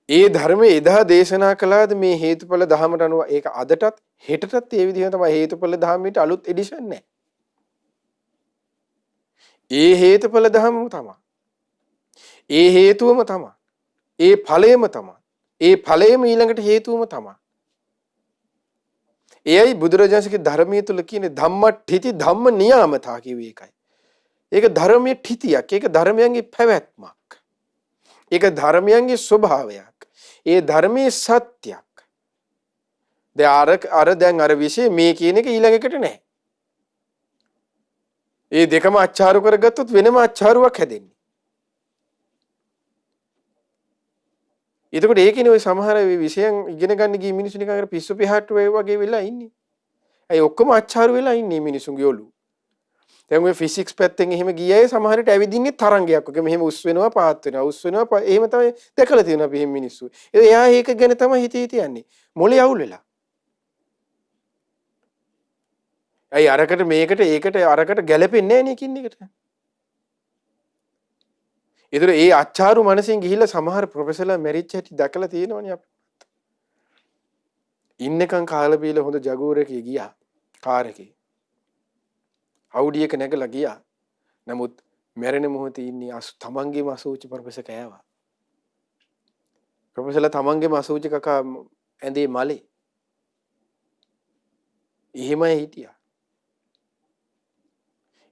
ඒ ධර්මයේ එදා දේශනා කළාද මේ හේතුඵල ධහමට අනුව ඒක අදටත් හෙටටත් ඒ විදිහම තමයි හේතුඵල ධහමෙට අලුත් එඩිෂන් නැහැ. ඒ හේතුඵල ධහමම තමයි. ඒ හේතුවම තමයි. ඒ ඵලයම තමයි. ඒ ඵලයම ඊළඟට හේතුවම තමයි. එයයි බුදුරජාණන්ගේ ධර්මයේ තුල කියන්නේ ධම්මඨිති ධම්ම නියාමතා කියුවේ ඒකයි. ඒක ධර්මයේ ඨිතියක්. ඒක ධර්මයන්ගේ පැවැත්මක්. ඒක ධර්මයන්ගේ ස්වභාවයක්. ඒ ධර්මයේ සත්‍යයක්. දැන් අර විශේෂ මේ කියන එක ඊළඟකට නැහැ. ඒ දෙකම අච්චාරු කරගත්තොත් වෙනම අච්චාරුවක් හැදෙන්නේ. එතකොට ඒකනේ ඔය සමහර විෂයන් ඉගෙන ගන්න ගිය මිනිස්සු නිකන් අර පිස්සු පිහාට්ටු වගේ වෙලා ඉන්නේ. අය ඔක්කොම අච්චාරු වෙලා ඉන්නේ මිනිසුන්ගේ ඔළුව. දැන් ඔය ෆිසික්ස් පැත්තෙන් එහෙම ගියයි සමහරට ඇවිදින්නේ තරංගයක් වගේ. මෙහෙම උස් වෙනවා පහත් වෙනවා උස් වෙනවා එහෙම තමයි දැකලා තියෙනවා අපි එහෙම මිනිස්සු. එයා ඒක ගැන තමයි හිතේ යන්නේ. මොලේ අවුල් වෙලා. ඇයි අරකට මේකට ඒකට අරකට ගැලපෙන්නේ නැහැ නේ කින් එකට. ඒතර ඒ අච්චාරු මනසින් ගිහිල්ලා සමහර ප්‍රොෆෙසර්ලා මැරිච්ච හැටි දැකලා තියෙනවනේ අපි. ඉන්නකම් කාලා බීලා හොඳ ජගුවරකේ ගියා කාර් එකේ. අවුඩි එක නැගලා ගියා. නමුත් මැරෙන මොහොතේ ඉන්නේ තමන්ගේම අසූචි ප්‍රොෆෙසර් කෑවා. ප්‍රොෆෙසර්ලා තමන්ගේම අසූචි කකා ඇඳේ මලේ. එහෙමයි හිටියා.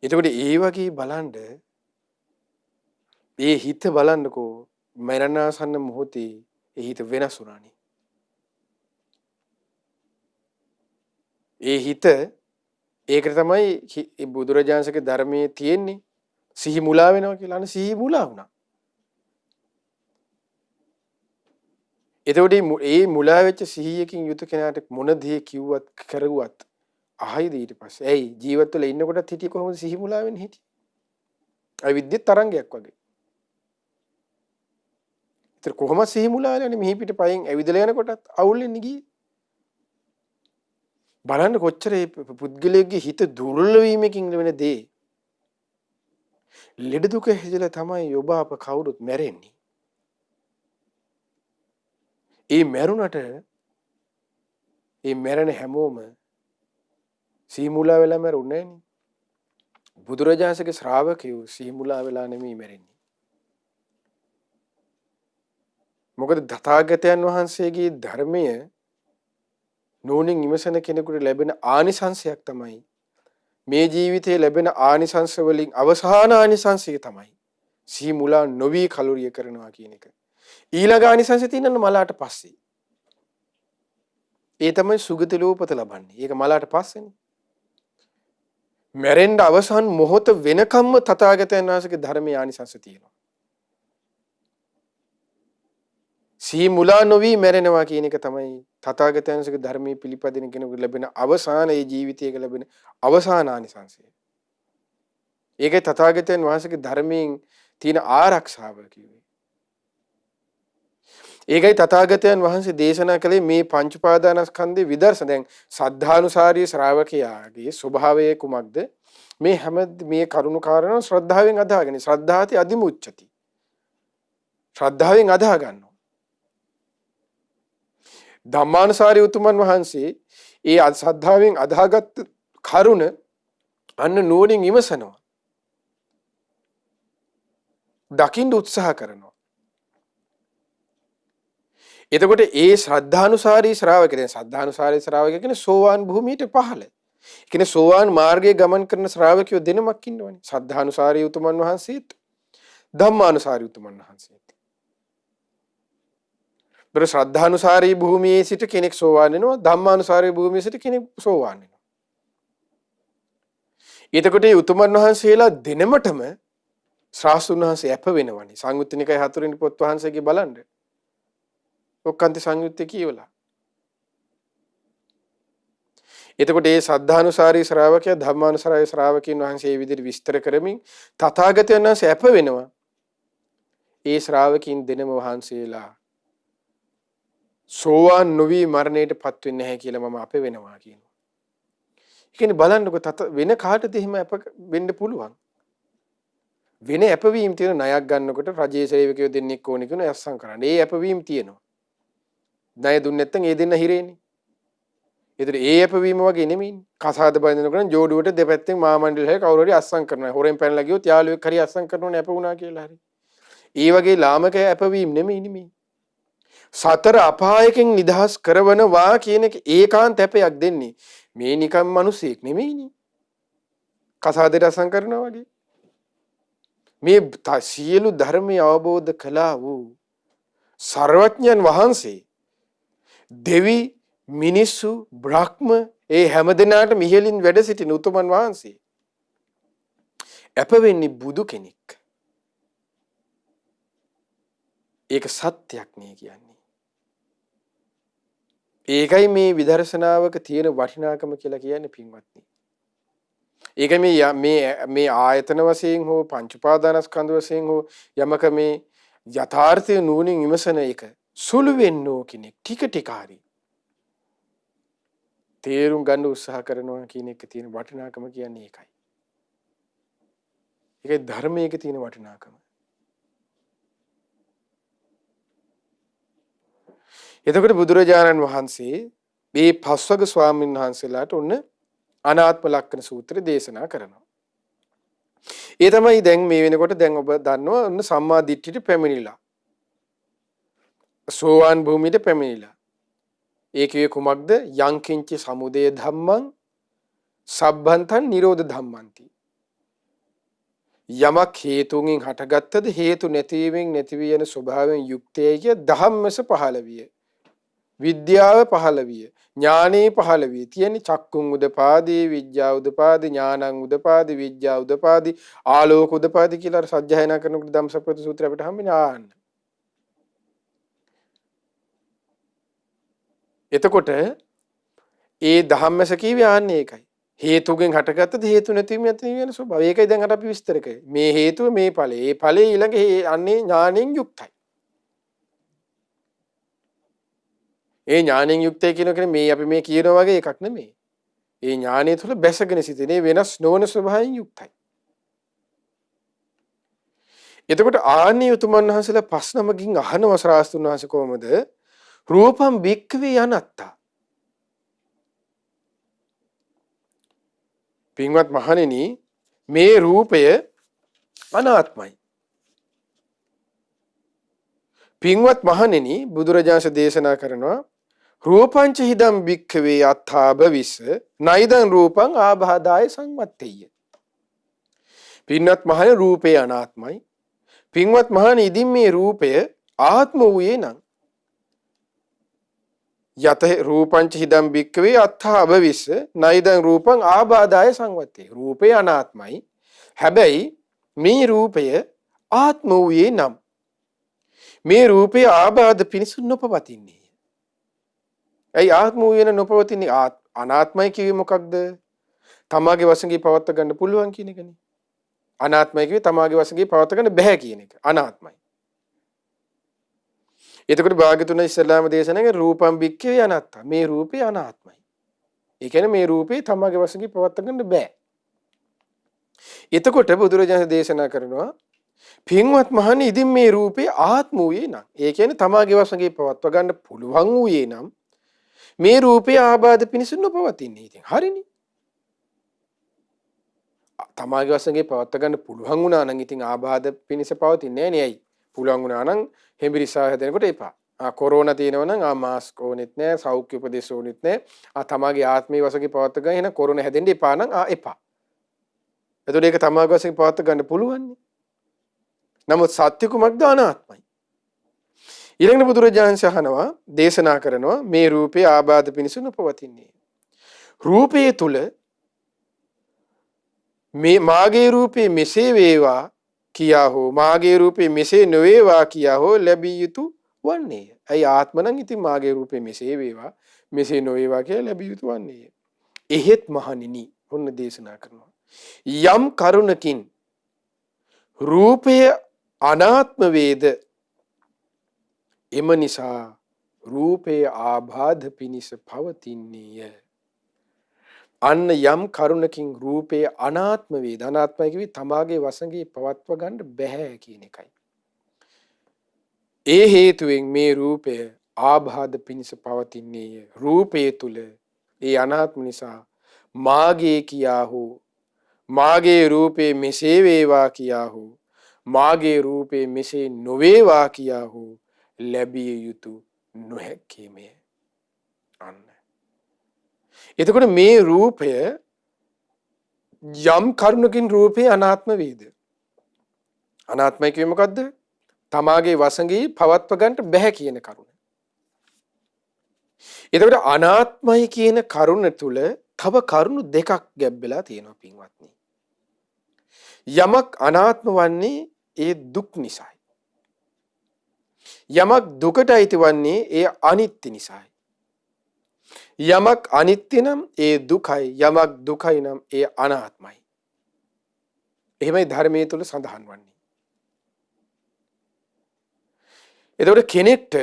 එතකොට ඒ වගේ බලන්න ඒ හිත බලන්නකෝ මරණාසන්න මොහොතේ ඒ හිත වෙනස් වුණානේ. ඒ හිත ඒකට තමයි බුදුරජාණන්සේගේ ධර්මයේ තියෙන්නේ සිහි මුලා වෙනවා කියලා. අනේ සිහි මුලා වුණා. එතකොට මේ මුලා වෙච්ච සිහියකින් යුත කෙනාට මොන දේ කිව්වත් කරුවත් අහයිද ඊට පස්සේ. ඇයි ජීවත් වෙලා ඉන්නකොටත් හිටියේ කොහොමද සිහි මුලා වෙන්නේ හිටියේ? අය විද්‍යුත් තරංගයක් වගේ. ඒතර කොහොමද සිහි මුලා වෙන්නේ? මිහි පිට පයින් ඇවිදලා යනකොටත් අවුල් වෙන්නේ ගියේ. බලන්න කොච්චර පුද්ගලයෙක්ගේ හිත දුර්වල වීමකින් වෙන දේ. ලෙඩ දුක හැදලා තමයි ඔබ අප කවුරුත් මැරෙන්නේ. ඒ මැරුණට ඒ මැරෙන හැමෝම සීමුලා වෙලා මැරුන්නේ නෑනේ. බුදුරජාණන්සේගේ ශ්‍රාවකයෝ සීමුලා වෙලා නෙමෙයි මැරෙන්නේ. මොකද තථාගතයන් වහන්සේගේ ධර්මය නෝනින් විමසන කෙනෙකුට ලැබෙන ආනිසංසයක් තමයි මේ ජීවිතයේ ලැබෙන ආනිසංස වලින් අවසාන ආනිසංසය තමයි සීමුලා නොවි කලුරිය කරනවා කියන එක. ඊළඟ ආනිසංසය තියෙනන්න මලාට පස්සේ. ඒ තමයි සුගති ලෝපත ලබන්නේ. ඒක මලාට පස්සේනේ. මැරෙන්න අවසන් මොහොත වෙනකම්ම තථාගතයන් වහන්සේගේ ධර්මයේ ආනිසංස තියෙනවා. සීමුලා නොවි මැරෙනවා කියන එක තමයි තථාගතයන් වහන්සේගේ ධර්මයේ පිළිපදින කෙනෙකුට ලැබෙන අවසාන ඒ ජීවිතයක ලැබෙන අවසාන ආනිසංසය. ඒකයි තථාගතයන් වහන්සේගේ ධර්මයෙන් තියෙන ආරක්ෂාව කිව්වේ. ඒකයි තථාගතයන් වහන්සේ දේශනා කළේ මේ පංච උපාදානස්කන්ධේ විදර්ශන. දැන් සද්ධානුසාරී ශ්‍රාවකයාගේ ස්වභාවය කුමක්ද? මේ හැම මේ කරුණු කාරණා ශ්‍රද්ධාවෙන් අදාගෙන ශ්‍රද්ධාති අදිමුච්ඡති. ශ්‍රද්ධාවෙන් අදා ගන්නවා. ධම්මානුසාරී උතුමන් වහන්සේ ඒ ශ්‍රද්ධාවෙන් අදාගත් කරුණ අන්න නුවණින් විමසනවා. දකින්න උත්සාහ කරනවා. එතකොට ඒ ශ්‍රද්ධානුසාරී ශ්‍රාවකය දැන් ශ්‍රද්ධානුසාරී ශ්‍රාවකය කියන්නේ සෝවාන් භූමියට පහළ. ඒ කියන්නේ සෝවාන් මාර්ගයේ ගමන් කරන ශ්‍රාවකයෝ දෙනමක් ඉන්නවනේ. ශ්‍රද්ධානුසාරී උතුමන් වහන්සේත් ධම්මානුසාරී උතුමන් වහන්සේත්. බර ශ්‍රද්ධානුසාරී භූමියේ සිට කෙනෙක් සෝවාන් වෙනවා. ධම්මානුසාරී භූමියේ සිට කෙනෙක් සෝවාන් වෙනවා. එතකොට මේ උතුමන් වහන්සේලා දෙනමටම ශාස්ත්‍රුන් වහන්සේ අප වෙනවනේ. සංයුත්ත නිකාය 4 වෙනි පොත් වහන්සේගේ බලන්න. ඔක්කාන්ති සංයුත්තේ කියවලා. එතකොට මේ සද්ධානුසාරී ශ්‍රාවකයා ධම්මානුසාරී ශ්‍රාවකයන් වහන්සේ මේ විදිහට විස්තර කරමින් තථාගතයන් වහන්සේ අප වෙනවා. ඒ ශ්‍රාවකින් දෙනම වහන්සේලා සෝවාන් නොවි මරණයටපත් වෙන්නේ නැහැ කියලා මම අප වෙනවා කියනවා. ඒ කියන්නේ බලන්නකො වෙන කාටද එහෙම අප වෙන්න පුළුවන්? වෙන අපවීම් තියෙන ණයක් ගන්නකොට රජයේ සේවකයෝ දෙන්නෙක් ඕනේ කියන යස්සම් කරන්නේ. ඒ අපවීම් තියෙනවා. ණය දුන්නේ නැත්නම් ඒ දෙන්න හිරේනේ. ඒතර ඒ අපවීම වගේ නෙමෙයිනේ. කසාද බඳිනකොට ජෝඩුවට දෙපැත්තෙන් මාමණ්ඩල හැක කවුරු හරි අස්සම් කරනවා. හොරෙන් පැනලා ගියොත් යාළුවෙක් හරි අස්සම් කරනෝනේ අප වුණා කියලා හරි. ඒ වගේ ලාමක අපවීම් නෙමෙයිනේ මේ. සතර අපායකින් නිදහස් කරවනවා කියන එක ඒකාන්ත අපයක් දෙන්නේ. මේ නිකම් මිනිසෙක් නෙමෙයිනේ. කසාදේ අස්සම් කරනවා වගේ. මේ සියලු ධර්මය අවබෝධ කළා වූ සර්වඥයන් වහන්සේ දෙවි මිනිස්සු බ්‍රහ්ම ඒ හැම දිනාට මිහිලින් වැඩ සිටින උතුමන් වහන්සේ අප වෙන්නේ බුදු කෙනෙක්. ඒක සත්‍යයක් නේ කියන්නේ. ඒකයි මේ විදර්ශනාවක තියෙන වටිනාකම කියලා කියන්නේ පින්වත්නි. ඒක මේ ආයතන වශයෙන් හෝ පංච උපාදානස්කන්ධ වශයෙන් හෝ යමක මේ යථාර්ථය නුවණින් විමසන එක සුළු වෙන්නෝ කෙනෙක් ටික ටික හරි තේරුම් ගන්න උත්සාහ කරනවා කියන එක තියෙන වටිනාකම කියන්නේ ඒකයි. ඒකයි ධර්මයේ තියෙන වටිනාකම. එතකොට බුදුරජාණන් වහන්සේ මේ පස්වග ස්වාමීන් වහන්සේලාට ඔන්න අනාත්ම ලක්ෂණ සූත්‍රය දේශනා කරනවා. ඒ තමයි දැන් මේ වෙනකොට දැන් ඔබ දන්නවා ඔන්න සම්මා දිට්ඨියට පැමිණිලා. සෝවාන් භූමියට පැමිණිලා. ඒකේ කුමක්ද? යංකින්ච සමුදය ධම්මං සබ්බන්තං නිරෝධ ධම්මන්ති. යමක් හේතුන්ගෙන් හටගත්තද හේතු නැතිවීමෙන් නැති වී යන ස්වභාවයෙන් යුක්තයයි කිය ධම්මස පහළ විය. විද්‍යාව පහළ විය. ඥානේ පහළ විය. තියෙන්නේ චක්කුං උදපාදී විද්‍යා උදපාදී ඥානං උදපාදී විද්‍යා උදපාදී ආලෝක උදපාදී කියලා සත්‍යයනා කරනකොට ධම්සප්පවත සූත්‍රය අපිට හම්බෙන්නේ ආන්න. එතකොට ඒ ධම්මස කියවේ ආන්නේ ඒකයි. හේතුගෙන් හටගත්තද හේතු නැතිවීම නැති වෙන ස්වභාවය. ඒකයි දැන් අර අපි විස්තර කරේ. මේ හේතුව මේ ඵලය. ඒ ඵලයේ ඊළඟ අන්නේ ඥාණයෙන් යුක්තයි. ඒ ඥාණයෙන් යුක්තයි කියන මේ අපි මේ කියනවා වගේ එකක් නෙමෙයි. ඒ ඥාණය තුළ බැසගෙන සිටිනේ වෙනස් නොවන ස්වභාවයෙන් යුක්තයි. එතකොට ආන්නේ උතුමන් වහන්සේලා පස් නමකින් අහනවා ශාස්ත්‍රුන් වහන්සේ කොහොමද? රූපම් භික්ඛවේ අනත්තා. පින්වත් මහණෙනි මේ රූපය අනාත්මයි. පින්වත් මහණෙනි බුදුරජාණන් දේශනා කරනවා රූපංච හිදම් භික්ඛවේ අත්ථා භවිස්ස නයිදං රූපං ආබාධාය සංවත්තේය. පින්වත් මහණෙනි රූපය අනාත්මයි. පින්වත් මහණෙනි ඉදින් මේ රූපය ආත්ම වූයේ නම් යත රූපංච හිදම් භික්ඛවේ අත්ථා භවිස්ස නයිදං රූපං ආබාධාය සංවත්තේ. රූපය අනාත්මයි. හැබැයි මේ රූපය ආත්ම වූයේ නම් මේ රූපය ආබාධ පිණිස නොපවතින්නේ. ඇයි ආත්ම වූයේ නොපවතින්නේ? අනාත්මයි කිව්වේ මොකක්ද? තමාගේ වශයෙන් පවත්ව ගන්න පුළුවන් කියන එකනේ. අනාත්මයි කිව්වේ තමාගේ වශයෙන් පවත්ව ගන්න බෑ කියන එක. අනාත්මයි. එතකොට භාග්‍යතුන් ඉස්ලාම දේශනාවේ රූපම් භික්ඛවේ අනාත්තා. මේ රූපේ අනාත්මයි. ඒ කියන්නේ මේ රූපේ තමාගේ වශයෙන් පවත්ව ගන්න බෑ. එතකොට බුදුරජාණන් දේශනා කරනවා පින්වත් මහණනි ඉදින් මේ රූපේ ආත්ම වූයේ නම් ඒ කියන්නේ තමාගේ වශයෙන් පවත්ව ගන්න පුළුවන් වූයේ නම් මේ රූපේ ආබාධ පිණිස නොපවතින්නේ. ඉතින් හරිනේ. තමාගේ වශයෙන් පවත්ව ගන්න පුළුවන් වුණා නම් ඉතින් ආබාධ පිණිස පවතින්නේ නෑ නේ. පුළුවන් වුණා නම් හෙම්බිරිසා හැදෙනකොට එපා. කොරෝනා තියෙනවා නම් මාස්ක් ඕනෙත් නෑ, සෞඛ්‍ය උපදෙස් ඕනෙත් නෑ. තමාගේ ආත්මීය වශයෙන් පවත්ව ගන්න එහෙනම් කොරෝනා හැදෙන්න එපා නම් එපා. එතකොට ඒක තමාගේ වශයෙන් පවත්ව ගන්න පුළුවන් නේ. නමුත් සත්‍ය කුමක්ද? අනාත්මයි. ඊළඟට බුදුරජාණන් ශාහනවා දේශනා කරනවා මේ රූපේ ආබාධ පිණිස නොපවතින්නේ. රූපයේ තුල මේ මාගේ රූපේ මෙසේ වේවා කියා හෝ මාගේ රූපේ මෙසේ නොවේවා කියා හෝ ලැබිය යුතු වන්නේය. ඇයි ආත්ම නම් ඉතින් මාගේ රූපේ මෙසේ වේවා මෙසේ නොවේවා කියලා ලැබිය යුතු වන්නේය. එහෙත් මහණෙනි ඔන්න දේශනා කරනවා යම් කරුණකින් රූපය අනාත්ම වේද එම නිසා රූපේ ආබාධ පිණිස පවතින්නේය. අන්න යම් කරුණකින් රූපේ අනාත්ම වේද. අනාත්මයි කිව්වේ තමාගේ වශයෙන් පවත්ව ගන්න බැහැ කියන එකයි. ඒ හේතුවෙන් මේ රූපය ආබාධ පිණිස පවතින්නේය. රූපයේ තුල ඒ අනාත්ම නිසා මාගේ කියා හෝ මාගේ රූපේ මෙසේ වේවා කියා හෝ මාගේ රූපේ මෙසේ නොවේවා කියා හෝ ලැබිය යුතු නොහැකීමේ. අන්න එතකොට මේ රූපය යම් කරුණකින් රූපේ අනාත්ම වේද. අනාත්මයි කිව්වේ මොකද්ද? තමාගේ වශයෙන් පවත්ව ගන්නට බැහැ කියන කරුණ. එතකොට අනාත්මයි කියන කරුණ තුල තව කරුණු දෙකක් ගැබ්බෙලා තියෙනවා පින්වත්නි. යමක් අනාත්ම වන්නේ ඒ දුක් නිසායි. යමක් දුකට අයිති වන්නේ ඒ අනිත්‍ය නිසායි. යමක් අනිත්‍ය නම් ඒ දුකයි, යමක් දුකයි නම් ඒ අනාත්මයි. එහෙමයි ධර්මයේ තුල සඳහන් වන්නේ. එතකොට කෙනෙක්ට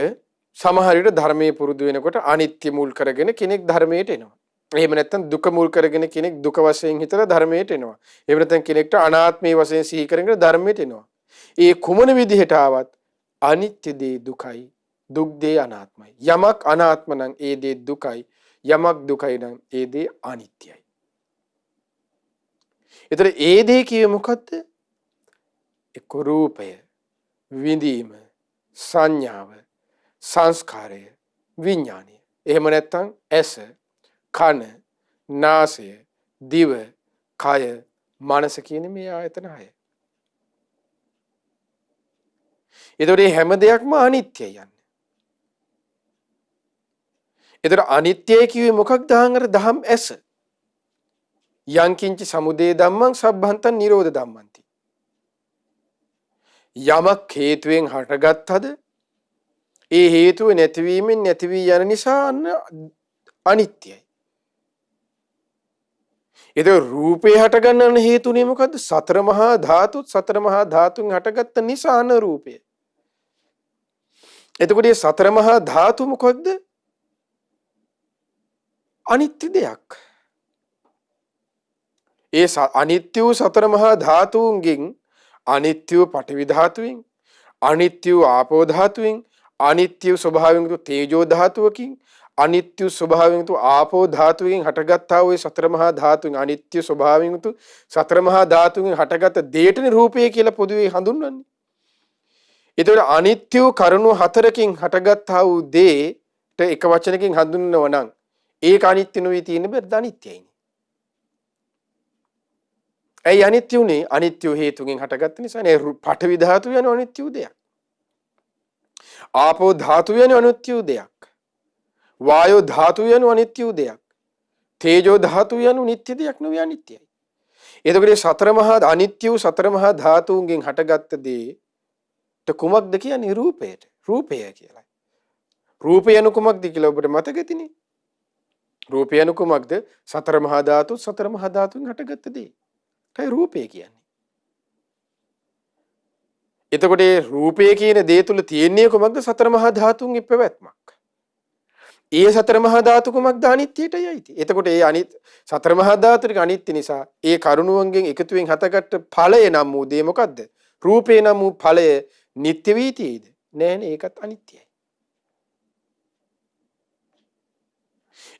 සමහර විට ධර්මයේ පුරුදු වෙනකොට අනිත්‍ය මුල් කරගෙන කෙනෙක් ධර්මයට එනවා. එහෙම නැත්නම් දුක මුල් කරගෙන කෙනෙක් දුක වශයෙන් හිතලා ධර්මයට එනවා. එහෙම නැත්නම් කෙනෙක්ට අනාත්මයේ වශයෙන් සිහි කරගෙන ධර්මයට එනවා. ඒ කුමන විදිහට ආවත් අනිත්‍ය දේ දුකයි, දුක් දේ අනාත්මයි. යමක් අනාත්ම නම් ඒ දේ දුකයි, යමක් දුකයි නම් ඒ දේ අනිත්‍යයි. ඒතර ඒ දේ කියේ මොකද්ද? එක්ක රූපය, විඳීම, සංඥාව, සංස්කාරය, විඥානය. එහෙම නැත්නම් ඇස, කන, නාසය, දිව, කය, මනස කියන මේ ආයතන 6. ඒතකොට මේ හැම දෙයක්ම අනිත්‍යයි යන්නේ. ඒතකොට අනිත්‍යයි කිව්වේ මොකක්ද? අර දහම් ඇස. යංකින්ච සමුදය ධම්මං සබ්බන්තං නිරෝධ ධම්මන්ති. යමක් හේතුවෙන් හටගත්තද ඒ හේතුව නැතිවීමෙන් නැති වී යන නිසා අනිත්‍යයි. ඒක රූපේ හටගන්නන හේතුනේ මොකද්ද? සතර මහා ධාතුත් සතර මහා ධාතුන් හටගත්ත නිසා රූපය. එතකොට මේ සතර මහා ධාතු මොකද්ද? අනිත්‍ය දෙයක්. ඒ අනිත්‍ය වූ සතර මහා ධාතුන්ගෙන් අනිත්‍ය වූ පඨවි ධාතුවෙන්, අනිත්‍ය වූ ආපෝ ධාතුවෙන්, අනිත්‍ය වූ ස්වභාවයෙන් යුතු තේජෝ ධාතුවකින්, අනිත්‍ය ස්වභාවයෙන් යුතු ආපෝ ධාතුවෙන් හටගත්තා වූ සතර මහා ධාතුන්, අනිත්‍ය ස්වභාවයෙන් යුතු සතර මහා ධාතුන් හටගත් දෙයටනේ රූපය කියලා පොදුවේ හඳුන්වන්නේ. ඒතකොට අනිත්‍ය වූ කරුණු හතරකින් හටගත්තා වූ දෙයට එක වචනකින් හඳුන්වනවා නම් ඒක අනිත්‍ය නොවී තියෙන බැරිද? අනිත්‍යයිනේ. ඇයි අනිත්‍ය උනේ? අනිත්‍ය හේතුකින් හටගත්ත නිසා නේ. පඨවි ධාතුව යන අනිත්‍ය දෙයක්. ආපෝ ධාතුව යන අනිත්‍ය දෙයක්. වායෝ ධාතුව යන අනිත්‍ය දෙයක්. තේජෝ ධාතුව යන නිට්ටය දෙයක් නෙවෙයි, අනිත්‍යයි. එතකොට සතර මහා අනිත්‍ය වූ සතර මහා ධාතුන්ගෙන් හටගත්ත දෙයට කුමක්ද කියන්නේ? රූපයට. රූපය කියලා. රූපය යන කුමක්ද කියලා ඔබට මතකෙතිනේ. රූපය යන කුමක්ද? සතර මහා ධාතු සතර මහා ධාතුන් හටගත්ත දේ. ඒ රූපය කියන්නේ. එතකොට මේ රූපය කියන දේ තුල තියෙන්නේ කොමක්ද? සතර මහා ධාතුන්ගේ පැවැත්මක්. ඒ සතර මහා ධාතු කොමක්ද? අනිත්‍යයටයි අයිති. එතකොට ඒ සතර මහා ධාතුක අනිත්‍ය නිසා ඒ කරුණුවන්ගෙන් එකතුවෙන් හටගත්ත ඵලය නම් වූ දේ මොකද්ද? රූපේ නම් වූ ඵලය නිට්ටය වී තියෙයිද? නෑනේ, ඒකත් අනිත්‍යයි.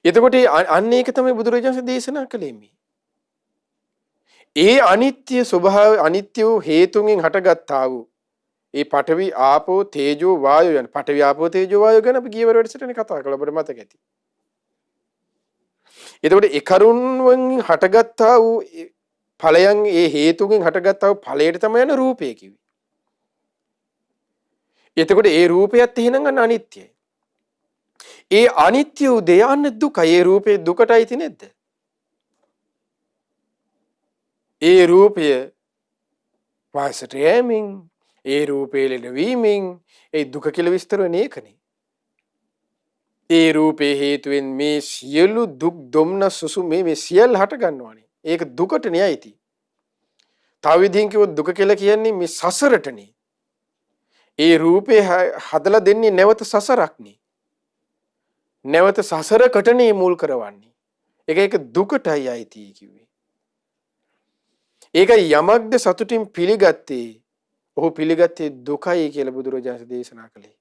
එතකොට අන්න ඒක තමයි බුදුරජාණන් දේශනා කළේ මේ. ඒ අනිත්‍ය ස්වභාවය, අනිත්‍ය වූ හේතුන්ගෙන් හටගත්තා වූ ඒ පඨවි ආපෝ තේජෝ වායෝ යන පඨවි ආපෝ තේජෝ වායෝ ගැන අපි ගියවර වැඩසටහනේ කතා කළා. ඔබට මතක ඇති. එතකොට ඒ කරුණෙන් හටගත්තා වූ ඵලයන්, ඒ හේතුන්ගෙන් හටගත්තා වූ ඵලයට තමයි යන රූපය කිව්වේ. එතකොට ඒ රූපයත් එහෙනම් අනිත්‍යයි. ඒ අනිත්‍ය වූ දේ අන්න දුකයි. ඒ රූපේ දුකටයි තියෙන්නේ නැද්ද? ඒ රූපය වාසට යෑමෙන්, ඒ රූපේ ලෙඩවීමෙන් ඒ දුක කියලා විස්තර වෙන්නේ ඒකනේ. ඒ රූපේ හේතුවෙන් මේ සියලු දුක් දුම්නස් සුසු මේ සියල්ල හට ගන්නවානේ. ඒක දුකට න්‍යායති. තව විදිහින් කිව්වොත් දුක කියලා කියන්නේ මේ සසරටනේ. ඒ රූපේ හදලා දෙන්නේ නැවත සසරක්නේ. නැවත සසරකටනේ මුල් කරවන්නේ. ඒක දුකටයි අයිති කිව්වේ. ඒක යමක්ද සතුටින් පිළිගත්තේ, ඔහු පිළිගත්තේ දුකයි කියලා බුදුරජාණන් දේශනා කළේ.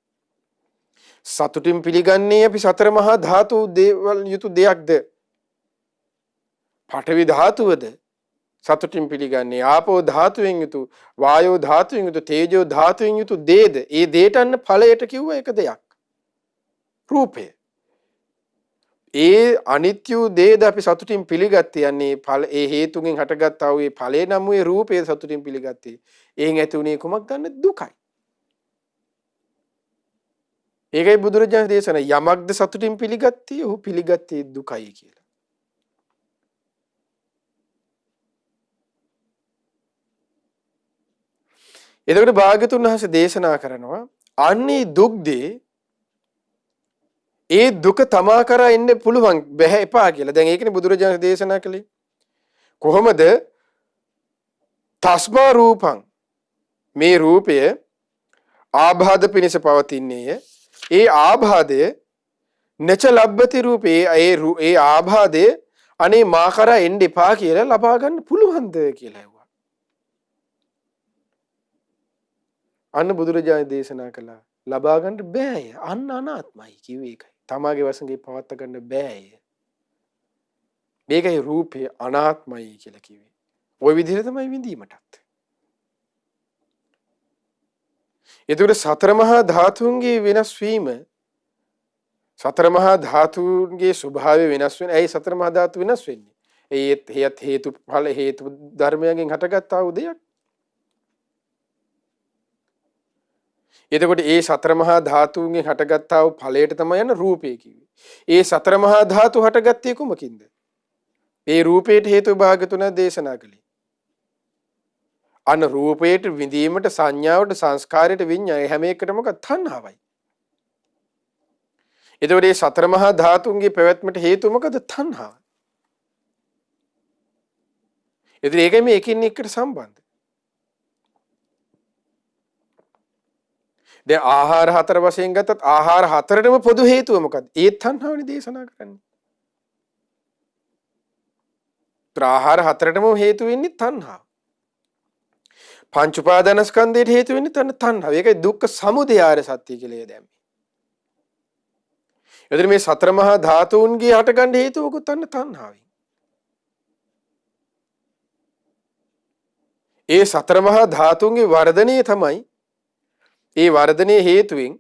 සතුටින් පිළිගන්නේ අපි සතර මහා ධාතු දේවල් යුතු දෙයක්ද? පඨවි ධාතුවද සතුටින් පිළිගන්නේ? ආපෝ ධාතුවෙන් යුතු, වායෝ ධාතුවෙන් යුතු, තේජෝ ධාතුවෙන් යුතු දේද? ඒ දේට අන්න ඵලයට කිව්ව එක දෙයක්. රූපය. ඒ අනිත්‍ය දේද අපි සතුටින් පිළිගත්තේ යන්නේ ඒ හේතුන්ගෙන් හටගත්තා වූ ඒ ඵලේ නම් වූ රූපය සතුටින් පිළිගත්තේ. එයින් ඇති උනේ කුමක්ද? දුකයි. ඒකයි බුදුරජාණන් දේශනා යමක්ද සතුටින් පිළිගත්තේ, ඔහු පිළිගත්තේ දුකයි කියලා. එතකොට භාග්‍යතුන් වහන්සේ දේශනා කරනවා අන්නේ දුක්දී ඒ දුක තමා කරා එන්න පුළුවන් බෑ එපා කියලා. දැන් ඒකනේ බුදුරජාණන් දේශනා කළේ. කොහොමද? තස්මා රූපං, මේ රූපය ආබාධ පිණිස පවතින්නේය. ඒ ආබාධය නච ලබ්බති රූපේ, ඒ ආබාධය අනේ මා කරා එන්න එපා කියලා ලබා ගන්න පුළුවන්ද කියලා ඇහුවා. අන්න බුදුරජාණන් දේශනා කළා ලබා ගන්න බෑය. අන්න අනාත්මයි කිව්වේ ඒකයි. තමාගේ වශයෙන් පවත්වා ගන්න බෑය. මේකයි රූපය අනාත්මයි කියලා කිව්වේ. ওই විදිහට තමයි විඳීමටත්. ඒතකොට සතර මහා ධාතුන්ගේ වෙනස් වීම, සතර මහා ධාතුන්ගේ ස්වභාවය වෙනස් වෙන. ඇයි සතර මහා ධාතු වෙනස් වෙන්නේ? ඒත් හේතුඵල හේතු ධර්මයෙන් හටගත්තා වූ දෙයක්. එතකොට ඒ සතර මහා ධාතුන්ගෙන් හටගත්තා වූ ඵලයට තමයි යන රූපය කිව්වේ. ඒ සතර මහා ධාතු හටගත්තේ කුමකින්ද? ඒ රූපයට හේතු භාගතුන දේශනා කළේ. අන්න රූපයට විඳීමට, සංඥාවට, සංස්කාරයට, විඤ්ඤාණය හැම එකටම තණ්හාවයි. එතකොට මේ සතර මහා ධාතුන්ගේ පැවැත්මට හේතුව මොකද? තණ්හාව. එතකොට ඒකයි මේ එකින් එකට සම්බන්ධ. දැන් ආහාර හතර වශයෙන් ගත්තත් ආහාර හතරටම පොදු හේතුව මොකද්ද? ඒ තණ්හාවනේ දේශනා කරන්නේ. ආහාර හතරටම හේතු වෙන්නේ තණ්හාව. පංච උපාදානස්කන්ධයට හේතු වෙන්නේ තණ්හාව. ඒකයි දුක්ඛ සමුදය ආර්ය සත්‍ය කියලා දැම්මේ. එතන මේ සතර මහා ධාතුන්ගේ හටගන්න හේතුවකුත් තණ්හාවයි. ඒ සතර මහා ධාතුන්ගේ වර්ධනය තමයි, ඒ වර්ධනයේ හේතුවෙන්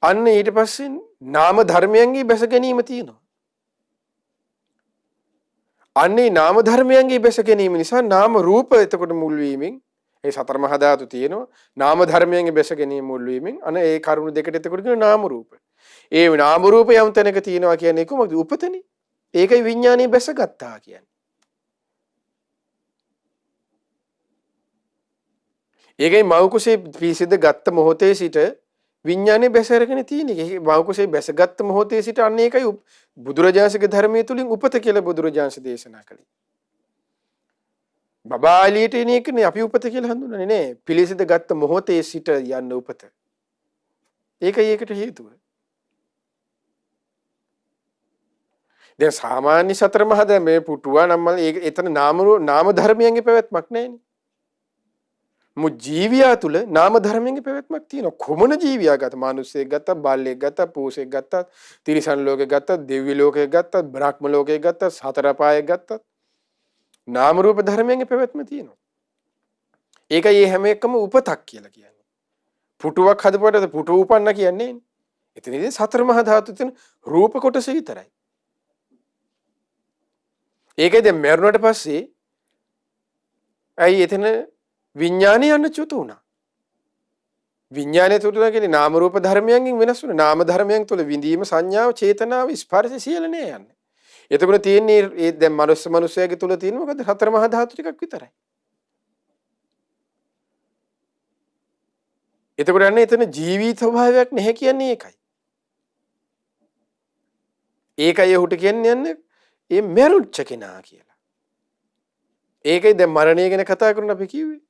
අන්න ඊට පස්සේ නාම ධර්මයන්ගේ බැස ගැනීම තියෙනවා. අන්නේ නාම ධර්මයන්ගේ බැස ගැනීම නිසා නාම රූප එතකොට මුල් වීමෙන් ඒ සතර මහා ධාතු තියෙනවා. නාම ධර්මයන්ගේ බැස ගැනීම මුල් වීමෙන් අන්න ඒ කරුණු දෙකට එතකොට කියන නාම රූප. ඒ නාම රූප යම් තැනක තියෙනවා කියන්නේ කොහොමද? උපතනේ. ඒකයි විඥානේ බැසගත්තා කියන්නේ. ඒකයි මව කුසේ පිසිද ගත්ත මොහොතේ සිට විඥානේ බැසරගෙන තියෙන්නේ. මව කුසේ බැසගත්ත මොහොතේ සිට අන්න ඒකයි බුදුරජාණන්ගේ ධර්මයේ තුලින් උපත කියලා බුදුරජාණන් දේශනා කළේ. බබාලියට එන එකනේ අපි උපත කියලා හඳුන්වන්නේ නේ. පිළිසිඳ ගත්ත මොහොතේ සිට යන්න උපත. ඒකයි ඒකට හේතුව. දැන් සාමාන්‍ය සතර මහා දැන් මේ පුටුවා නම් ඒක එතන නාම ධර්මයන්ගේ පැවැත්මක් නැහැනේ. මු ජීවියා තුල නාම ධර්මයන්ගේ පැවැත්මක් තියෙනවා. කොමන ජීවියා ගත්ත, මිනිස්සෙක් ගත්ත, බල්ලෙක් ගත්ත, පූසෙක් ගත්ත, තිරිසන් ලෝකෙක් ගත්ත, දෙවි ලෝකෙක් ගත්ත, බ්‍රහ්ම ලෝකෙක් ගත්ත, සතර පායෙක් ගත්ත, නාම රූප ධර්මයන්ගේ පැවැත්ම තියෙනවා. ඒකයි මේ හැම එකම උපතක් කියලා කියන්නේ. පුටුවක් හදපුවට පුටුව උපන්න කියන්නේ නේ. එතනදී සතර මහා ධාතු තියෙන රූප කොටස විතරයි. ඒකයි දැන් මරුණට පස්සේ ඇයි එතන විඥානය යන චුත උනා. විඥානය තුල කියන්නේ නාම රූප ධර්මයන්ගෙන් වෙනස් වෙන නාම ධර්මයන් තුල විඳීම, සංඥාව, චේතනාව, ස්පර්ශ සියල්ල නෑ යන්නේ. එතකොට තියෙන්නේ ඒ දැන් මනුස්සයාගේ තුල තියෙන මොකද? හතර මහා ධාතු ටිකක් විතරයි. එතකොට යන්නේ එතන ජීවිත ස්වභාවයක් නැහැ කියන්නේ ඒකයි. ඒකයි ඔහුට කියන්නේ යන්නේ ඒ මරුච්ච කෙනා කියලා. ඒකයි දැන් මරණය ගැන කතා කරන අපි කිව්වේ.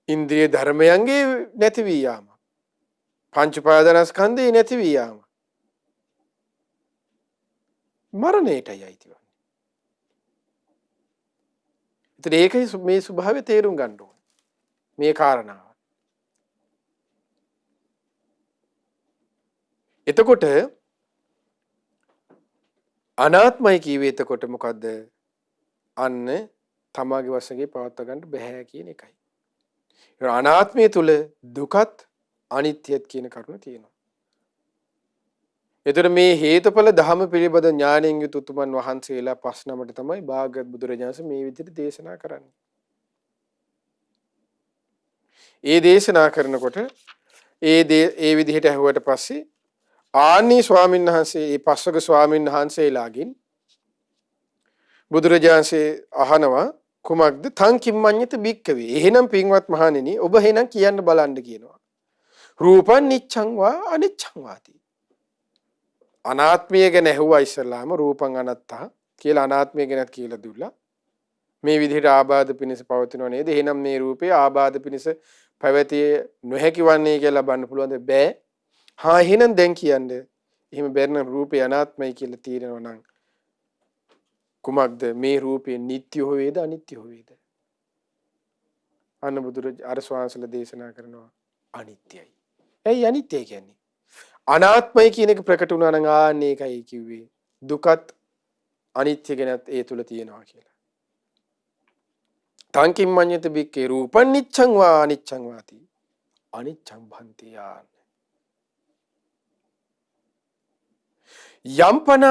ඉන්ද්‍රිය ධර්මයන්ගේ නැති වී යාම. පංච උපාදානස්කන්ධේ නැති වී යාම. මරණයටයි අයිති වන්නේ. ඒතර ඒකයි මේ ස්වභාවය තේරුම් ගන්න ඕනේ. මේ කාරණාව. එතකොට අනාත්මයි කියවේ එතකොට මොකද්ද? අන්න තමාගේ වශයෙන් පවත්වා ගන්න බෑ කියන එකයි. අනාත්මය තුල දුකත් අනිත්‍යත් කියන කරුණ තියෙනවා. එතකොට මේ හේතුඵල ධම පිළිබඳ ඥාණයෙන් යුතු උතුමන් වහන්සේලා පස් නමට තමයි භාග්‍යවත් බුදුරජාණන් මේ විදිහට දේශනා කරන්නේ. ඒ දේශනා කරනකොට ඒ විදිහට ඇහුවට පස්සේ ආනි ස්වාමීන් වහන්සේ මේ පස්වග ස්වාමීන් වහන්සේලාගෙන් බුදුරජාණන්සේ අහනවා කුමක්ද? තං කිම්මඤ්ඤත භික්කවේ. එහෙනම් පින්වත් මහණෙනි ඔබ එහෙනම් කියන්න බලන්න කියනවා. රූපං නිච්ඡං වා අනිච්ඡං වාති. අනාත්මය ගැන ඇහුවා ඉස්සලාම රූපං අනත්තා කියලා අනාත්මය ගැනත් කියලා දුන්නා. මේ විදිහට ආබාධ පිණිස පවතිනව නේද? එහෙනම් මේ රූපේ ආබාධ පිණිස පැවතිය නොහැකි වන්නේ කියලා බලන්න පුළුවන්ද? බෑ. හා එහෙනම් දැන් කියන්නේ එහෙම බැරි නම් රූපේ අනාත්මයි කියලා තීරණව නම් කුමක්ද මේ රූපේ නිට්ටය හොවේද අනිත්‍ය හොවේද? අන්න බුදුරජාණන් අර ස්වාමීන්වහන්සේලා දේශනා කරනවා අනිත්‍යයි. ඇයි අනිත්‍ය කියන්නේ? අනාත්මයි කියන එක ප්‍රකට වුණා නම් ආන්න ඒකයි කිව්වේ. දුකත් අනිත්‍ය ගැනත් ඒ තුල තියෙනවා කියලා. තං කිම්මඤ්ඤත බික්කේ රූපං නිච්ඡං වා අනිච්ඡං වාති. අනිච්ඡං භන්ති යාන. යම්පන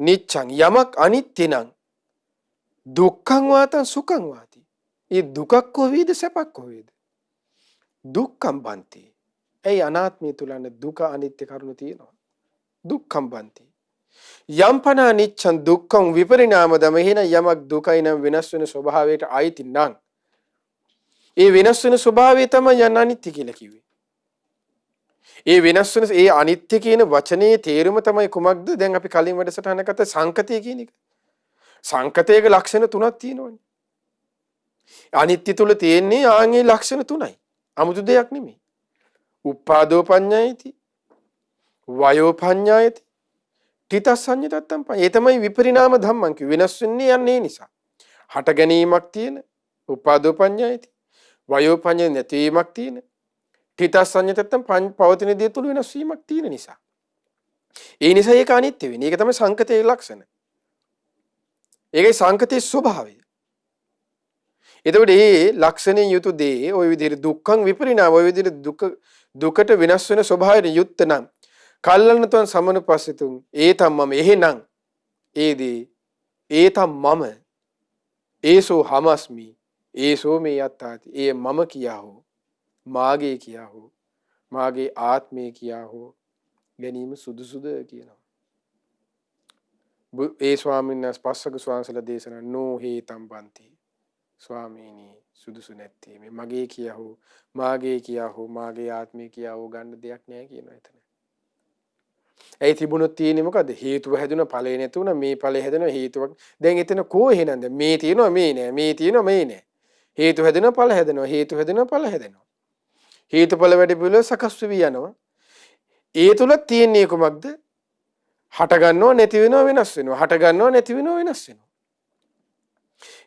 නිච්ඡං යමක් අනිත්‍ය නම් දුක්ඛං වාතං සුඛං වාති. ඒ දුකක් කොහේද සැපක් කොහේද? දුක්ඛං බන්ති. ඒ අනාත්මය තුලන දුක අනිත්‍ය කරුණු තියෙනවා. දුක්ඛං බන්ති. යම්පන නිච්ඡං දුක්ඛං විපරිණාම දම එහෙන යමක් දුකයි නම් වෙනස් වෙන ස්වභාවයට ආйти නම් ඒ වෙනස් වෙන ස්වභාවය තමයි අනිත්‍ය කියලා කිව්වේ. ඒ වෙනස් වෙන ඒ අනිත්‍ය කියන වචනේ තේරුම තමයි කුමක්ද? දැන් අපි කලින් වැඩසටහන ගත්ත සංකතය කියන එක. සංකතයක ලක්ෂණ තුනක් තියෙනවනේ. අනිත්‍ය තුල තියෙන්නේ ආන්ගේ ලක්ෂණ තුනයි. 아무තු දෙයක් නෙමෙයි. උපාදෝ පඤ්ඤායති, වයෝ පඤ්ඤායති, තිතස්සඤ්ඤතත්තම් පඤ්ඤාය. ඒ තමයි විපරිණාම ධම්මං කිව්වේ. වෙනස් වෙන්නේ යන්නේ නිසා. හට ගැනීමක් තියෙන උපාදෝ පඤ්ඤායති, වයෝ පඤ්ඤාය නැතිවීමක් තියෙන, තිතස්සඤ්ඤතත්තම් පවතින දේ තුල වෙනස් වීමක් තියෙන නිසා. ඒ නිසා ඒක අනිත්‍ය වෙන්නේ. ඒක තමයි සංකතයේ ලක්ෂණ. ඒකයි සංකතයේ ස්වභාවය. එතකොට මේ ලක්ෂණයෙන් යුතු දේ ওই විදිහට දුක්ඛං විපරිණාම ওই විදිහට දුකට වෙනස් වෙන ස්වභාවයෙන් යුක්ත නම් කල්ලනතන් සමනුපස්සිතුන් ඒතම් මම එහෙනම් ඒදී ඒතම් මම ඒසෝ හමස්මි ඒසෝ මේ යත්තාති. ඒ මම කියා හෝ මාගේ කියා හෝ මාගේ ආත්මය කියා හෝ ගැනීම සුදුසුද කියනවා. ඒ ස්වාමීන් වහන්සේ පස්සක ස්වාමීන්සලා දේශනා නෝ හේතම් බන්ති. ස්වාමීනි සුදුසු නැත්තේ මේ මගේ කියා හෝ මාගේ කියා හෝ මාගේ ආත්මය කියා හෝ ගන්න දෙයක් නෑ කියනවා එතන. ඒ තිබුණොත් තියෙන්නේ මොකද? හේතුව හැදුණා ඵලය නැතුණා මේ ඵලය හැදෙනවා හේතුවක්. දැන් එතන කෝ එහෙනන්ද? මේ තියෙනවා මේ නෑ මේ තියෙනවා මේ නෑ. හේතු හැදෙනවා ඵල හැදෙනවා හේතු හැදෙනවා ඵල හැදෙනවා. හේතුඵල වැඩි පිළිවෙල සකස් වෙවි යනවා. ඒ තුල තියෙන්නේ කොමක්ද? හට ගන්නව නැති වෙනව වෙනස් වෙනවා. හට ගන්නව නැති වෙනව වෙනස් වෙනවා.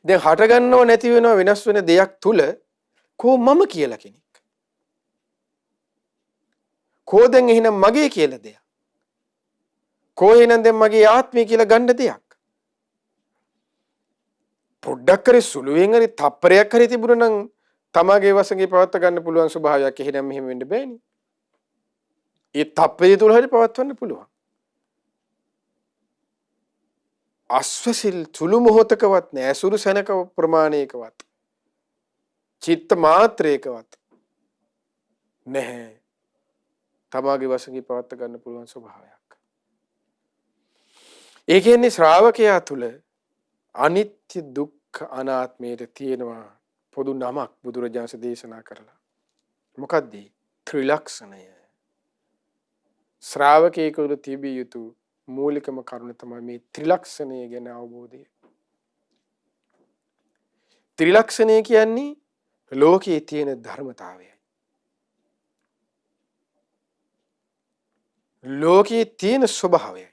දැන් හට ගන්නව නැති වෙනව වෙනස් වෙන දෙයක් තුල කෝ මම කියලා කෙනෙක්. කෝ දැන් එහෙනම් මගේ කියලා දෙයක්. කෝ එහෙනම් දැන් මගේ ආත්මය කියලා ගන්න දෙයක්. පොඩ්ඩක් හරි සුළුවෙන් හරි තප්පරයක් හරි තිබුණා නම් තමාගේ වශයෙන් පවත්වා ගන්න පුළුවන් ස්වභාවයක් එහෙනම් මෙහෙම වෙන්න බෑනේ. ඒ තප්පරය තුල හරි පවත්වන්න පුළුවන්. අස්වසිල් සුළු මොහොතකවත් නෑ සුළු සැනක ප්‍රමාණයකවත් චිත්ත මාත්‍රයකවත් නැහැ තමාගේ වශයෙන් පවත්වා ගන්න පුළුවන් ස්වභාවයක්. ඒ කියන්නේ ශ්‍රාවකයා තුල අනිත්‍ය දුක්ඛ අනාත්මයට තියෙනවා පොදු නමක් බුදුරජාණන් දේශනා කරලා. මොකක්ද? ත්‍රිලක්ෂණය. ශ්‍රාවකයෙකුට තිබිය යුතු මූලිකම කරුණ තමයි මේ ත්‍රිලක්ෂණය ගැන අවබෝධය. ත්‍රිලක්ෂණය කියන්නේ ලෝකයේ තියෙන ධර්මතාවයයි. ලෝකයේ තියෙන ස්වභාවයයි.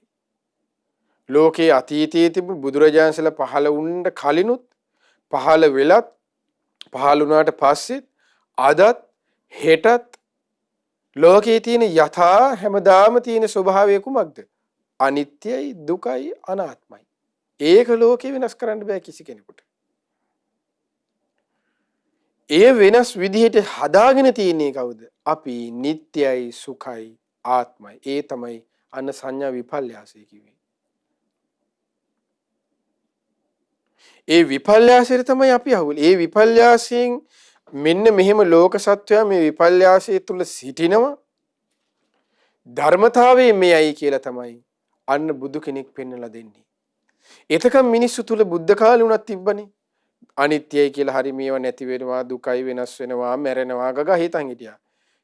ලෝකයේ අතීතයේ තිබුණු බුදුරජාණන්සලා පහළ වුණ කලිනුත් පහළ වෙලත් පහළ වුණාට පස්සෙත් අදත් හෙටත් ලෝකයේ තියෙන යථා හැමදාම තියෙන ස්වභාවය කුමක්ද? අනිත්‍යයි දුකයි අනාත්මයි. ඒක ලෝකේ වෙනස් කරන්න බෑ කිසි කෙනෙකුට. ඒ වෙනස් විදිහට හදාගෙන තියෙන්නේ කවුද? අපි නිට්ටයයි සුඛයි ආත්මයි. ඒ තමයි අන්න සංඥා විපල්යාසය කිව්වේ. ඒ විපල්යාසයට තමයි අපි අහුවෙන්නේ. ඒ විපල්යාසයෙන් මෙන්න මෙහෙම ලෝක සත්වයා මේ විපල්යාසය තුල සිටිනවා. ධර්මතාවයේ මෙයයි කියලා තමයි අන්න බුදු කෙනෙක් පෙන්වලා දෙන්නේ. එතකම් මිනිස්සු තුල බුද්ධ කාලේ උනත් තිබ්බනේ. අනිත්‍යයි කියලා හරි මේවා නැති වෙනවා, දුකයි වෙනස් වෙනවා, මැරෙනවා ගගා හිතන් හිටියා.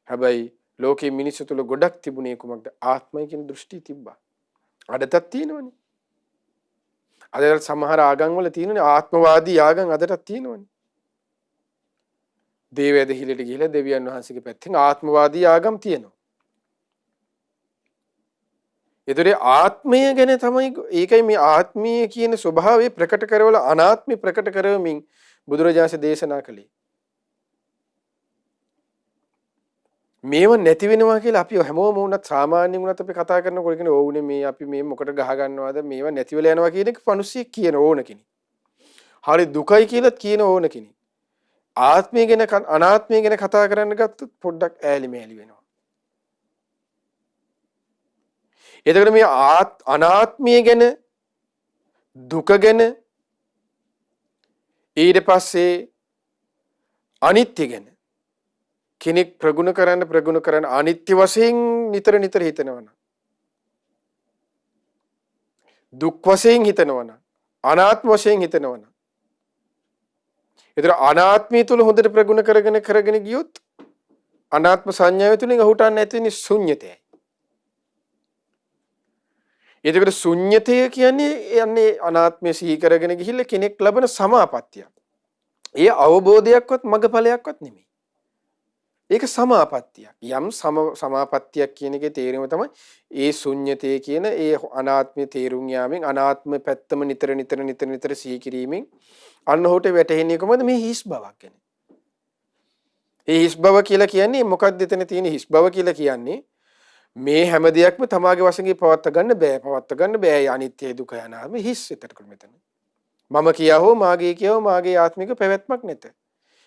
හැබැයි ලෝකේ මිනිස්සු තුල ගොඩක් තිබුණේ කුමක්ද? ආත්මය කියන දෘෂ්ටි තිබ්බා. අදටත් තියෙනවනේ. අදට සමහර ආගම් වල තියෙනනේ ආත්මවාදී ආගම් අදටත් තියෙනවනේ. දේවදහිලට ගිහිලා දෙවියන් වහන්සේගේ පැත්තෙන් ආත්මවාදී ආගම් තියෙනවා. ඒතරේ ආත්මය ගැන තමයි ඒකයි මේ ආත්මීය කියන ස්වභාවය ප්‍රකට කරවල අනාත්මය ප්‍රකට කරවමින් බුදුරජාණන් දේශනා කළේ. මේව නැති වෙනවා කියලා අපි හැමෝම වුණත් සාමාන්‍ය වුණත් අපි කතා කරනකොට කියන්නේ ඕනේ මේ අපි මේ මොකට ගහ ගන්නවද මේව නැති වෙලා යනවා කියන එක මිනිස්සෙක් කියන ඕන කෙනෙක්. හරි දුකයි කියලාත් කියන ඕන කෙනෙක්. ආත්මය ගැන අනාත්මය ගැන කතා කරන්න ගත්තොත් පොඩ්ඩක් ඈලි මෑලි වෙනවා. එතකොට මේ අනාත්මය ගැන දුක ගැන ඊට පස්සේ අනිත්‍ය ගැන කෙනෙක් ප්‍රගුණ කරන්න අනිත්‍ය වශයෙන් නිතර හිතනවනම් දුක් වශයෙන් හිතනවනම් අනාත්ම වශයෙන් හිතනවනම් ඒතර අනාත්මය තුල හොඳට ප්‍රගුණ කරගෙන ගියොත් අනාත්ම සංඥාව තුලින් අහුට නැති වෙන ශුන්‍යතයයි. ඒකට ශුන්‍යතය කියන්නේ යන්නේ අනාත්මය සිහි කරගෙන ගිහිල්ලා කෙනෙක් ලබන සමාපත්තිය. ඒ අවබෝධයක්වත් මගඵලයක්වත් නෙමෙයි. ඒක සමාපත්තියක්. යම් සමාපත්තියක් කියන එකේ තේරුම තමයි ඒ ශුන්‍යතය කියන ඒ අනාත්මය තේරුම් යාමෙන් අනාත්ම පැත්තම නිතර සිහි කිරීමෙන් අන්න හොට වැටහෙන්නේ කොහොමද මේ හිස් බවක් ගැන. ඒ හිස් බව කියලා කියන්නේ මොකක්ද එතන තියෙන හිස් බව කියලා කියන්නේ මේ හැම දෙයක්ම තමාගේ වශයෙන් පවත්ත ගන්න බෑ අනිත්‍ය දුක අනාත්ම හිස් එතකොට මෙතන මම කියා හෝ මාගේ කියා හෝ මාගේ ආත්මික පැවැත්මක් නැත.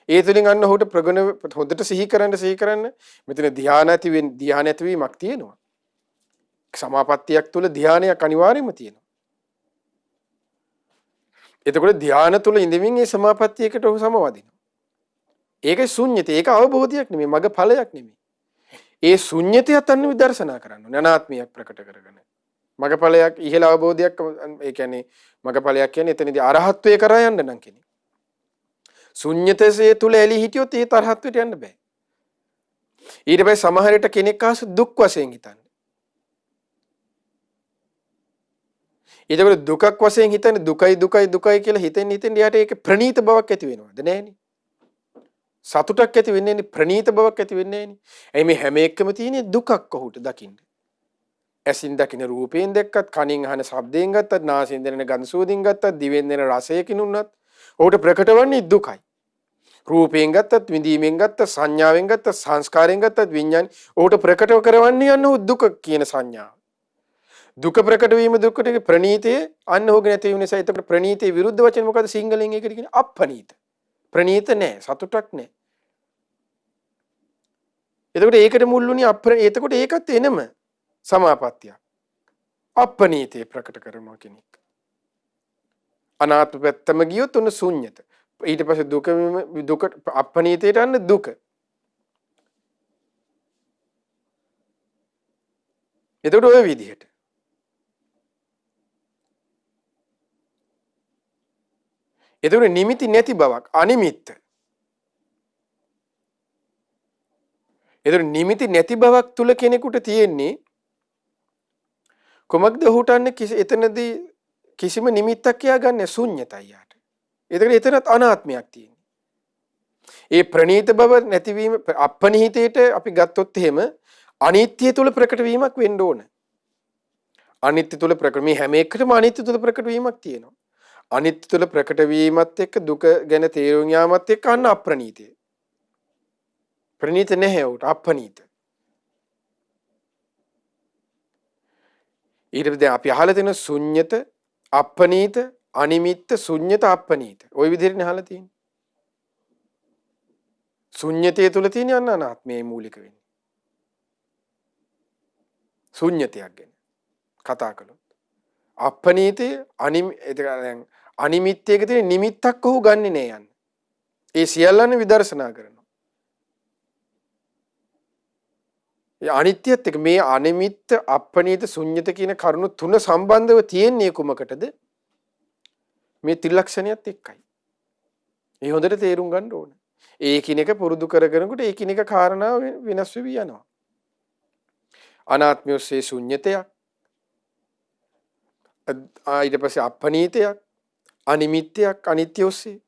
ඒ තුලින් අන්න ඔහුට ප්‍රගුණ හොඳට සිහි කරන්න මෙතන ධ්‍යාන ඇතිවීමක් තියෙනවා. සමාපත්තියක් තුල ධ්‍යානයක් අනිවාර්යයෙන්ම තියෙනවා. එතකොට ධ්‍යාන තුල ඉඳමින් මේ සමාපත්තියකට ඔහු සමවදිනවා. ඒකයි ශුන්‍යතය. ඒක අවබෝධයක් නෙමෙයි, මග ඵලයක් නෙමෙයි. ඒ ශුන්‍යතයත් අන්න විදර්ශනා කරන්න ඕනේ. අනාත්මයක් ප්‍රකට කරගෙන. මගඵලයක් ඉහළ අවබෝධයක් ඒ කියන්නේ මගඵලයක් කියන්නේ එතනදී අරහත්ත්වයේ කරා යන්න නම් කෙනෙක්. ශුන්‍යතයේ තුල එළි හිටියොත් ඒ තරහත්වයට යන්න බෑ. ඊට පස්සේ සමහර විට කෙනෙක් ආස දුක් වශයෙන් හිතන්නේ. ඒකට දුකක් වශයෙන් හිතන්නේ දුකයි කියලා හිතෙන් යාට ඒක ප්‍රණීත බවක් ඇති වෙනවද නැහැනේ. සතුටක් ඇති වෙන්නේ නැහැ, ප්‍රණීත බවක් ඇති වෙන්නේ නැහැ. එයි මේ හැම එකම තියෙන දුකක් ඔහුට දකින්න. ඇසින් දකින්න රූපයෙන් දැක්කත්, කනින් අහන ශබ්දයෙන් ගත්තත්, නාසයෙන් දැනෙන ගඳ සුවඳින් ගත්තත්, දිවෙන් දැනෙන රසයකින් උනත් ඔහුට ප්‍රකට වන්නේ දුකයි. රූපයෙන් ගත්තත්, විඳීමෙන් ගත්තත්, සංඥාවෙන් ගත්තත්, සංස්කාරයෙන් ගත්තත්, විඥාන ඔහුට ප්‍රකටව කරවන්නේ යන දුක කියන සංඥාව. දුක ප්‍රකට වීම දුකට ප්‍රණීතයේ අන්න ඔහුගේ නැති වෙන නිසා එතකොට ප්‍රණීතයේ විරුද්ධ වචන මොකද්ද සිංහලෙන් ඒකට කියන්නේ අප්‍රණීත. ප්‍රණීත නැහැ, සතුටක් නැහැ. එතකොට ඒකට මුල්ුණේ එතකොට ඒකත් එනම සමාපත්තිය. අප්‍රණීතේ ප්‍රකට කරනවා කෙනෙක්. අනාත්ම පැත්තම ගියොත් උන ශුන්‍යත. ඊට පස්සේ දුක අප්‍රණීතයට යන දුක. එතකොට ඔය විදිහට. එතකොට නිමිති නැති බවක් අනිමිත්ත. එතකොට නිමිති නැති බවක් තුල කෙනෙකුට තියෙන්නේ කොමක්ද ඔහුට අන්නේ එතනදී කිසිම නිමිත්තක් කියාගන්නේ ශුන්‍යතයි යාට. එතකොට එතනත් අනාත්මයක් තියෙනවා. ඒ ප්‍රණීත බව නැතිවීම අපනිහිතේට අපි ගත්තොත් එහෙම අනිත්‍ය තුල ප්‍රකට වීමක් වෙන්න ඕන. අනිත්‍ය තුල ප්‍රකට මේ හැම එකටම අනිත්‍ය තුල ප්‍රකට වීමක් තියෙනවා. අනිත්‍ය තුල ප්‍රකට වීමත් එක්ක දුක ගැන තේරුම් යාමත් එක්ක අන්න අප්‍රණීතය. ප්‍රණීත නැහැ උට අප්‍රණීත. ඊට පස්සේ අපි අහලා තියෙන ශුන්්‍යත, අප්‍රණීත, අනිමිත්ත, ශුන්්‍යත, අප්‍රණීත. ওই විදිහටනේ අහලා තියෙන්නේ. ශුන්්‍යතය තුල තියෙන අන්න අනාත්මයේ මූලික වෙන්නේ. ශුන්්‍යතයක් ගැන කතා කළොත්. අප්‍රණීතය අනිමිත්තයක තියෙන නිමිත්තක් ඔහු ගන්නෙ නෑ යන්නේ. ඒ සියල්ලම විදර්ශනා කරනවා. ඒ අනිත්‍යත් එක්ක මේ අනිමිත්ත, අප්‍රණීත, ශුන්්‍යත කියන කරුණු තුන සම්බන්ධව තියෙන්නේ කුමකටද? මේ ත්‍රිලක්ෂණයත් එක්කයි. ඒ හොඳට තේරුම් ගන්න ඕන. ඒ කිනක පුරුදු කරගෙනකොට ඒ කිනක කාරණා වෙනස් වෙවි යනවා. අනාත්මය ඔස්සේ ශුන්‍යතයක්, ඊට පස්සේ අපනීතයක්, අනිමිත්තයක්, අනිත්‍ය ඔස්සේ.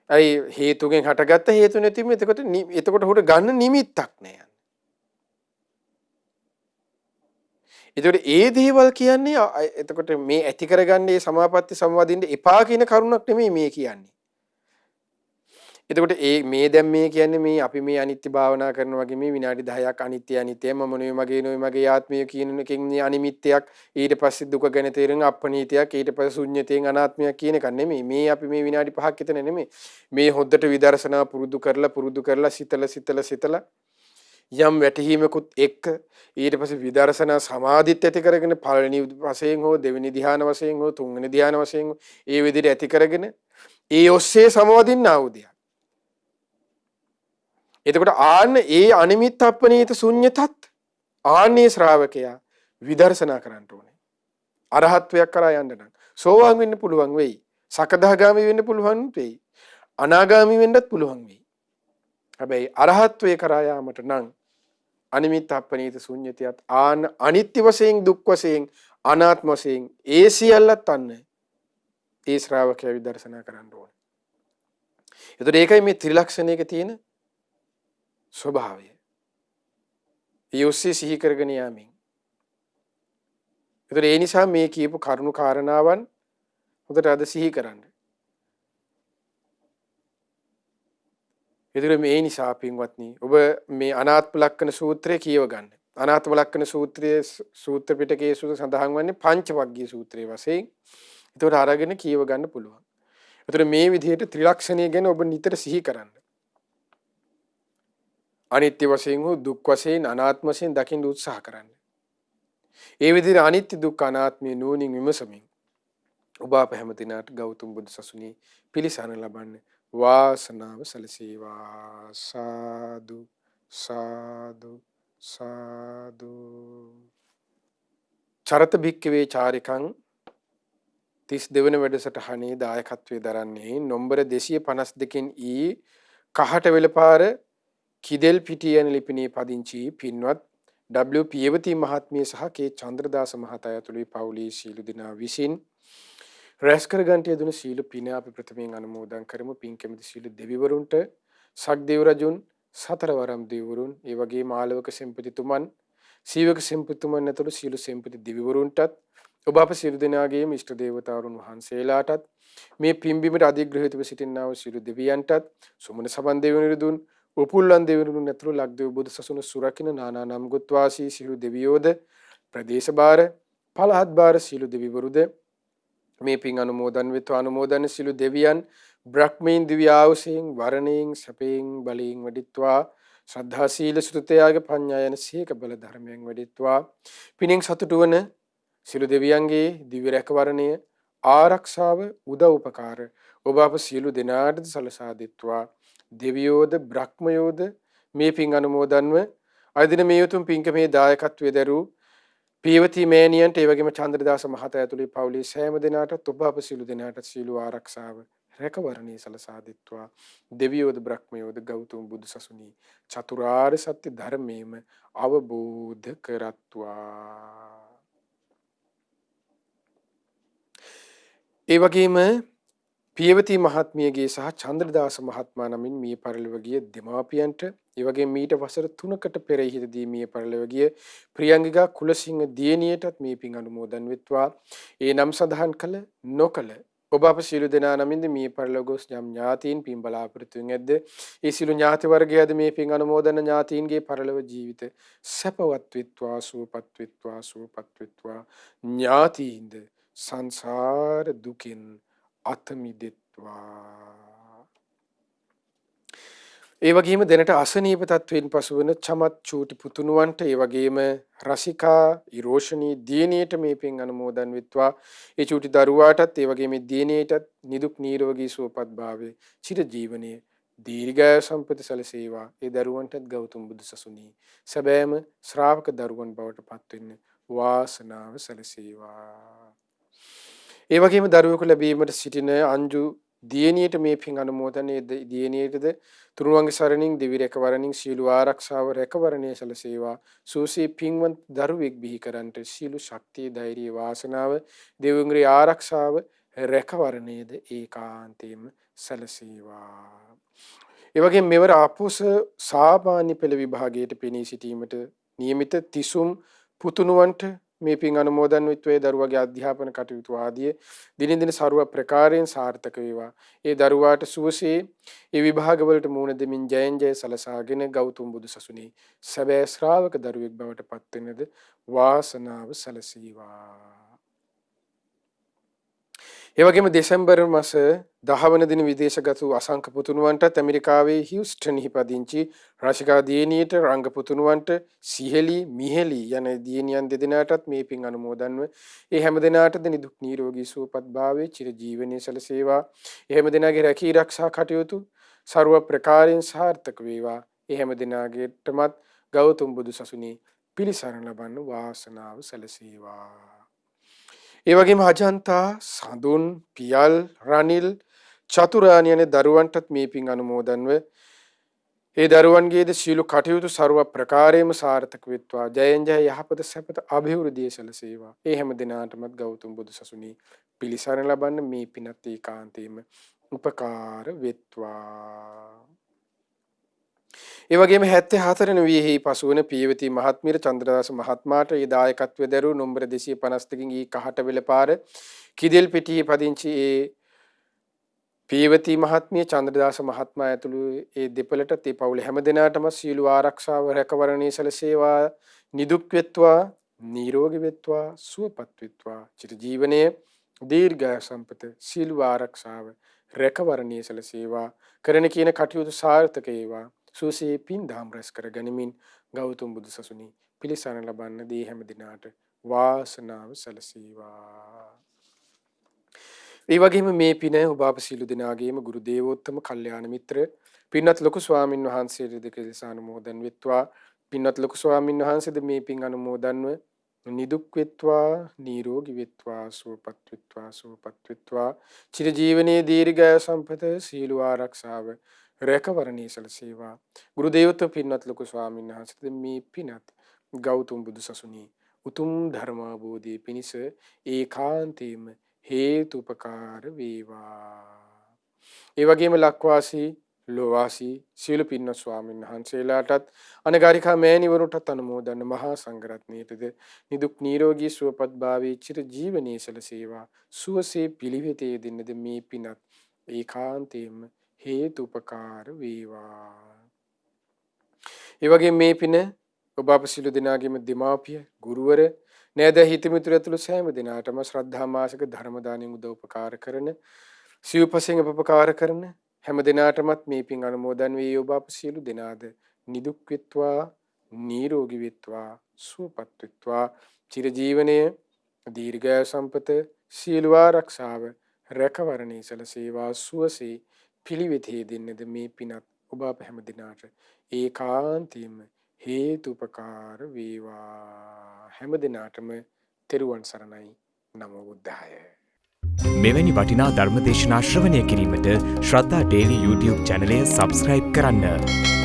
අයි හේතුගෙන් හටගත්ත හේතු නැතිම එතකොට හොට ගන්න නිමිත්තක් නෑ. එතකොට ඒ දේවල් කියන්නේ එතකොට මේ ඇති කරගන්නේ සමාපatti සම්වාදින්න එපා කියන කරුණක් නෙමෙයි මේ කියන්නේ. එතකොට මේ දැන් මේ කියන්නේ මේ අපි මේ අනිත්‍ය භාවනා කරන වගේ මේ විනාඩි 10ක් අනිත්‍ය අනිත්‍ය මම මගේ ආත්මය කියන එකකින් අනිමිත්තයක් ඊට පස්සේ දුක ගැන තේරෙන අපනීතයක් ඊට පස්සේ ශුන්‍යතයෙන් අනාත්මයක් කියන එක නෙමෙයි. මේ අපි මේ විනාඩි 5ක් විතර නෙමෙයි. මේ හොද්දට විදර්ශනා පුරුදු කරලා සිතලා යම් වැටහීමකුත් එක්ක ඊට පස්සේ විදර්ශනා සමාධිත් ඇති කරගෙන පළවෙනි වශයෙන් හෝ දෙවෙනි ධ්‍යාන වශයෙන් හෝ තුන්වෙනි ධ්‍යාන වශයෙන් ඒ විදිහට ඇති කරගෙන ඒ ඔස්සේ සමවදින්න ආවුදියා. එතකොට ආන්න ඒ අනිමිත්ත අපනීත ශුන්‍යතත් ආන්නේ ශ්‍රාවකයා විදර්ශනා කරන්න ඕනේ. අරහත්වයක් කරා යන්න නම් සෝවාන් වෙන්න පුළුවන් වෙයි. සකදාගාමි වෙන්න පුළුවන් වෙයි. අනාගාමි වෙන්නත් පුළුවන් වෙයි. හැබැයි අරහත්වයේ කරා යාමට නම් අනිමිත්ත අපනීත ශුන්‍යතියත් ආන අනිත්‍ය වශයෙන් දුක් වශයෙන් අනාත්ම වශයෙන් ඒ සියල්ලත් අන්න ඒ ශ්‍රාවකයා විදර්ශනා කරන්න ඕනේ. එතකොට ඒකයි මේ ත්‍රිලක්ෂණයක තියෙන ස්වභාවය. ඒ ඔස්සේ සිහි කරගෙන යාමින්. එතකොට ඒ නිසා මේ කියපු කරුණු කාරණාවන් හොඳට අද සිහි කරන්න. එතකොට මේ නිසා පින්වත්නි ඔබ මේ අනාත්ම ලක්ෂණ සූත්‍රය කියව ගන්න. අනාත්ම ලක්ෂණ සූත්‍රයේ සූත්‍ර පිටකයේ සඳහන් වන්නේ පංචවග්ගීය සූත්‍රයේ වශයෙන්. එතකොට අරගෙන කියව ගන්න පුළුවන්. එතකොට මේ විදිහට ත්‍රිලක්ෂණය ගැන ඔබ නිතර සිහි කරන්න. අනිත්‍ය වශයෙන් හෝ දුක් වශයෙන් අනාත්ම වශයෙන් දකින්න උත්සාහ කරන්න. ඒ විදිහට අනිත්‍ය දුක් අනාත්මය නුවණින් විමසමින් ඔබ අප හැම දිනකට ගෞතම බුදු සසුනේ පිළිසරණ ලබන්න වාසනාව සැලසේවා. සාදු සාදු සාදු. චරත භික්කවේ චාරිකං 32 වෙනි වැඩසටහනේ දායකත්වයේ දරන්නේ නොම්බර 252කින් ඊ කහට වෙලපාර කිදෙල් පිටිය යන ලිපිනේ පදිංචි පින්වත් W පියවති මහත්මිය සහ කේ චන්ද්‍රදාස මහතා ඇතුළු පවුලේ සීලු දෙනා විසින් රැස් කර ගන්නට යෙදුණු සීල පින අපි ප්‍රථමයෙන් අනුමෝදන් කරමු. පින් කැමති සීල දෙවිවරුන්ට, සක්දේව රජුන්, සතරවරම් දෙවිවරුන්, ඒ වගේම ආලවක සෙන්පතිතුමන්, සීවක සෙන්පතිතුමන් ඇතුළු සීල සෙන්පති දෙවිවරුන්ටත් ඔබ අප සියලු දෙනාගේම ඉෂ්ට දේවතාවරුන් වහන්සේලාටත් මේ පින්බිමට අධිග්‍රහිතව සිටින්නා වූ සියලු දෙවියන්ටත් සුමන සබන් දෙවිවරුන් උපුල්ලන් දෙවිවරුන් ඇතුළු ලක්දේව බුදු සසුන සුරකින්න නානා නම් ගොත් වාසී සියලු දෙවියෝද ප්‍රදේශ බාර පළහත් බාර සියලු දෙවිවරුද මේ පින් අනුමෝදන් වෙත්වා. අනුමෝදන් සියලු දෙවියන් බ්‍රහ්මීන් දිව්‍ය ආයුෂයෙන් වරණයෙන් සැපයෙන් බලයෙන් වැඩිත්වා. ශ්‍රද්ධා සීල සුතයාගේ පඤ්ඤා යන සීක බල ධර්මයෙන් වැඩිත්වා. පිනින් සතුටු වන සියලු දෙවියන්ගේ දිව්‍ය රැකවරණය ආරක්ෂාව උදව් උපකාර ඔබ අප සියලු දෙනාට සලසා දෙත්වා. දෙවියෝද බ්‍රහ්මයෝද මේ පින් අනුමෝදන්ව අදින මේ උතුම් පින්කමේ දායකත්වයේ දරූ පියවති මෑණියන්ට ඒ වගේම චන්ද්‍රදාස මහතා ඇතුළු පවුලේ සෑම දෙනාටත් ඔබ අප සියලු දෙනාට සියලු ආරක්ෂාව රැකවරණය සලසා දෙත්වා. දෙවියෝද බ්‍රහ්මයෝද ගෞතම බුදු සසුනි චතුරාර්ය සත්‍ය ධර්මයේම අවබෝධ කරත්වා. ඒ වගේම පියවති මහත්මියගේ සහ චන්ද්‍රදාස මහත්මයා නමින් මිය පරලොව ගිය දෙමාපියන්ට ඒ වගේම මීට වසර 3කට පෙර ඉහිදී මිය පරලොව ගිය ප්‍රියංගිකා කුලසිංහ දියණියටත් මේ පින් අනුමෝදන් වෙත්වා. ඒ නම් සඳහන් කළ නොකළ ඔබ අප සියලු දෙනා නමින්ද මිය පරලොව ගොස් යම් ඥාතීන් පින් බලාපොරොත්තු වෙද්ද ඒ සියලු ඥාති වර්ගයද මේ පින් අනුමෝදන ඥාතීන්ගේ පරලොව ජීවිත සැපවත් වෙත්වා සුවපත් වෙත්වා සුවපත් වෙත්වා. ඥාතීන්ද සංසාර දුකින් අත මිදෙත්වා. ඒ වගේම දැනට අසනීප තත්වයෙන් පසු වෙන චමත් චූටි පුතුණුවන්ට ඒ වගේම රසිකා ඉරෝෂණී දියණියට මේ පින් අනුමෝදන් වෙත්වා. ඒ චූටි දරුවාටත් ඒ වගේම දියණියටත් නිදුක් නිරෝගී සුවපත් භාවයේ චිර ජීවනයේ දීර්ඝායු සම්පත සැලසේවා. ඒ දරුවන්ටත් ගෞතම බුදු සසුනි සැබෑම ශ්‍රාවක දරුවන් බවට පත් වෙන්න වාසනාව සැලසේවා. ඒ වගේම දරුවෙකු ලැබීමට සිටින අංජු දියණියට මේ පින් අනුමෝදනයේ දියණියටද තුනුරුවන්ගේ සරණින් දිවි රැකවරණින් සීල ආරක්ෂාව රැකවරණයේ සැලසේවා. සූසී පින්වත් දරුවෙක් බිහි කරන්නට සීල ශක්තිය ධෛර්යය වාසනාව දෙවියන්ගේ ආරක්ෂාව රැකවරණයේද ඒකාන්තයෙන්ම සැලසේවා. ඒ වගේම මෙවර ආපෝස සාමාන්‍ය පෙළ විභාගයට පෙනී සිටීමට නියමිත තිසුම් පුතුණුවන්ට මේ පින් අනුමෝදන් වෙත්වේ දරුවාගේ අධ්‍යාපන කටයුතු ආදී දින දින ਸਰව ප්‍රකාරයෙන් සාර්ථක වේවා. ඒ දරුවාට සුවසේ ඒ විභාගවලට මුහුණ දෙමින් ජයෙන් ජය සලසාගෙන ගෞතම බුදු සසුනේ සැබෑ ශ්‍රාවක දරුවෙක් බවට පත් වෙන්නද වාසනාව සැලසීවා. ඒ වගේම දෙසැම්බර් මාස 10 වන දින විදේශගත වූ අසංක පුතුණුවන්ටත් ඇමරිකාවේ හියුස්ටන්හි පදිංචි රාශිකා දියණියට රංග පුතුණුවන්ට සිහෙලි මිහෙලි යන දියණියන් දෙදෙනාටත් මේ පින් අනුමෝදන්ව ඒ හැම දිනාටද නිදුක් නිරෝගී සුවපත් භාවයේ චිර ජීවනයේ සැලසේවා. ඒ හැම දිනාගේ රැකී ආරක්ෂා කටයුතු ਸਰව ප්‍රකාරයෙන් සාර්ථක වේවා. ඒ හැම දිනාගේටමත් ගෞතම බුදු සසුනේ පිළිසරණ ලබන්න වාසනාව සැලසේවා. ඒ වගේම අජන්තා සඳුන් පියල් රනිල් චතුරාණි යන දරුවන්ටත් මේ පින් අනුමෝදන්ව ඒ දරුවන්ගේද සීල කටයුතු ਸਰව ප්‍රකාරයෙන්ම සාර්ථක වෙත්වා. ජයෙන් ජය යහපත සැපත අභිවෘද්ධිය සැලසේවා. ඒ හැම දිනාටමත් ගෞතම බුදු සසුනේ පිළිසරණ ලබන්න මේ පිනත් ඒකාන්තයෙන්ම උපකාර වෙත්වා. ඒ වගේම 74 වෙනි වියෙහි පසුවන පියවති මහත්මිර චන්ද්‍රදාස මහත්මයාට ඒ දායකත්වය දරූ නම්බර 252කින් ඊ කහටවෙල පාර කිදෙල් පිටියේ පදිංචි ඒ පියවති මහත්මිය චන්ද්‍රදාස මහත්මයා ඇතුළු ඒ දෙපළටත් ඒ පවුලේ හැම දෙනාටම සීල ආරක්ෂාව රැකවරණයේ සැලසේවා. නිදුක් වෙත්වා නිරෝගී වෙත්වා සුවපත් වෙත්වා චිර ජීවනයේ දීර්ඝ සම්පත සීල ආරක්ෂාව රැකවරණයේ සැලසේවා. කරන කියන කටයුතු සාර්ථක වේවා. සුවසේ පින් දහම් රැස් කර ගනිමින් ගෞතම බුදු සසුනේ පිළිසරණ ලබන්න දී හැම දිනාට වාසනාව සැලසේවා. ඒ වගේම මේ පින ඔබ අප සියලු දෙනාගේම ගුරු දේවෝත්තම කල්යාණ මිත්‍ර පින්වත් ලොකු ස්වාමින් වහන්සේ දෙකලස අනුමෝදන් වෙත්වා. පින්වත් ලොකු ස්වාමින් වහන්සේද මේ පින් අනුමෝදන්ව නිදුක් වෙත්වා නිරෝගී වෙත්වා සුවපත් වෙත්වා සුවපත් වෙත්වා චිර ජීවනයේ දීර්ඝ සම්පත සීල ආරක්ෂාව රැකවරණයේ සැලසේවා. ගුරු දේවෝත්තම පින්වත් ලොකු ස්වාමීන් වහන්සේද මේ පිනත් ගෞතම බුදු සසුනේ උතුම් ධර්ම අවබෝධයේ පිණිස ඒකාන්තයෙන්ම හේතුපකාර වේවා. ඒ වගේම ලක්වාසී ලෝවාසී සීල පින්වත් ස්වාමීන් වහන්සේලාටත් අනගාരികා මෑණිවරුන්ටත් අනුමෝදන් මහා සංඝරත්නයටද නිදුක් නිරෝගී සුවපත් භාවයේ චිර ජීවනයේ සැලසේවා. සුවසේ පිළිවෙතේ දෙන්නද මේ පිනත් ඒකාන්තයෙන්ම හේතුපකාර වේවා. ඒ වගේම මේ පින ඔබ අප සියලු දෙනාගේම දෙමාපිය ගුරුවර නෑද හිතමිතුරු ඇතුළු සෑම දෙනාටම ශ්‍රද්ධා මාසක ධර්ම දානයෙන් උදව්පකාර කරන සිව්පසෙන් උපකාර කරන හැම දිනාටමත් මේ පින් අනුමෝදන් වේ. ඔබ අප සියලු දෙනාද නිදුක් වෙත්වා නිරෝගී වෙත්වා සුවපත් වෙත්වා චිර ජීවනයේ දීර්ඝ සම්පත සීල ආරක්ෂාව රැකවරණයේ සැලසේවා. සුවසේ පිළිවෙතේ දෙන්නද මේ පිනත් ඔබ අප හැම දිනාට ඒකාන්තයෙන්ම හේතුපකාර වේවා. හැම දිනාටම තෙරුවන් සරණයි. නමෝ බුද්ධාය. මෙවැනි වටිනා ධර්මදේශනා ශ්‍රවණය කිරීමට ශ්‍රද්ධා ඩේලි YouTube චැනලය සබස්ක්‍රයිබ් කරන්න.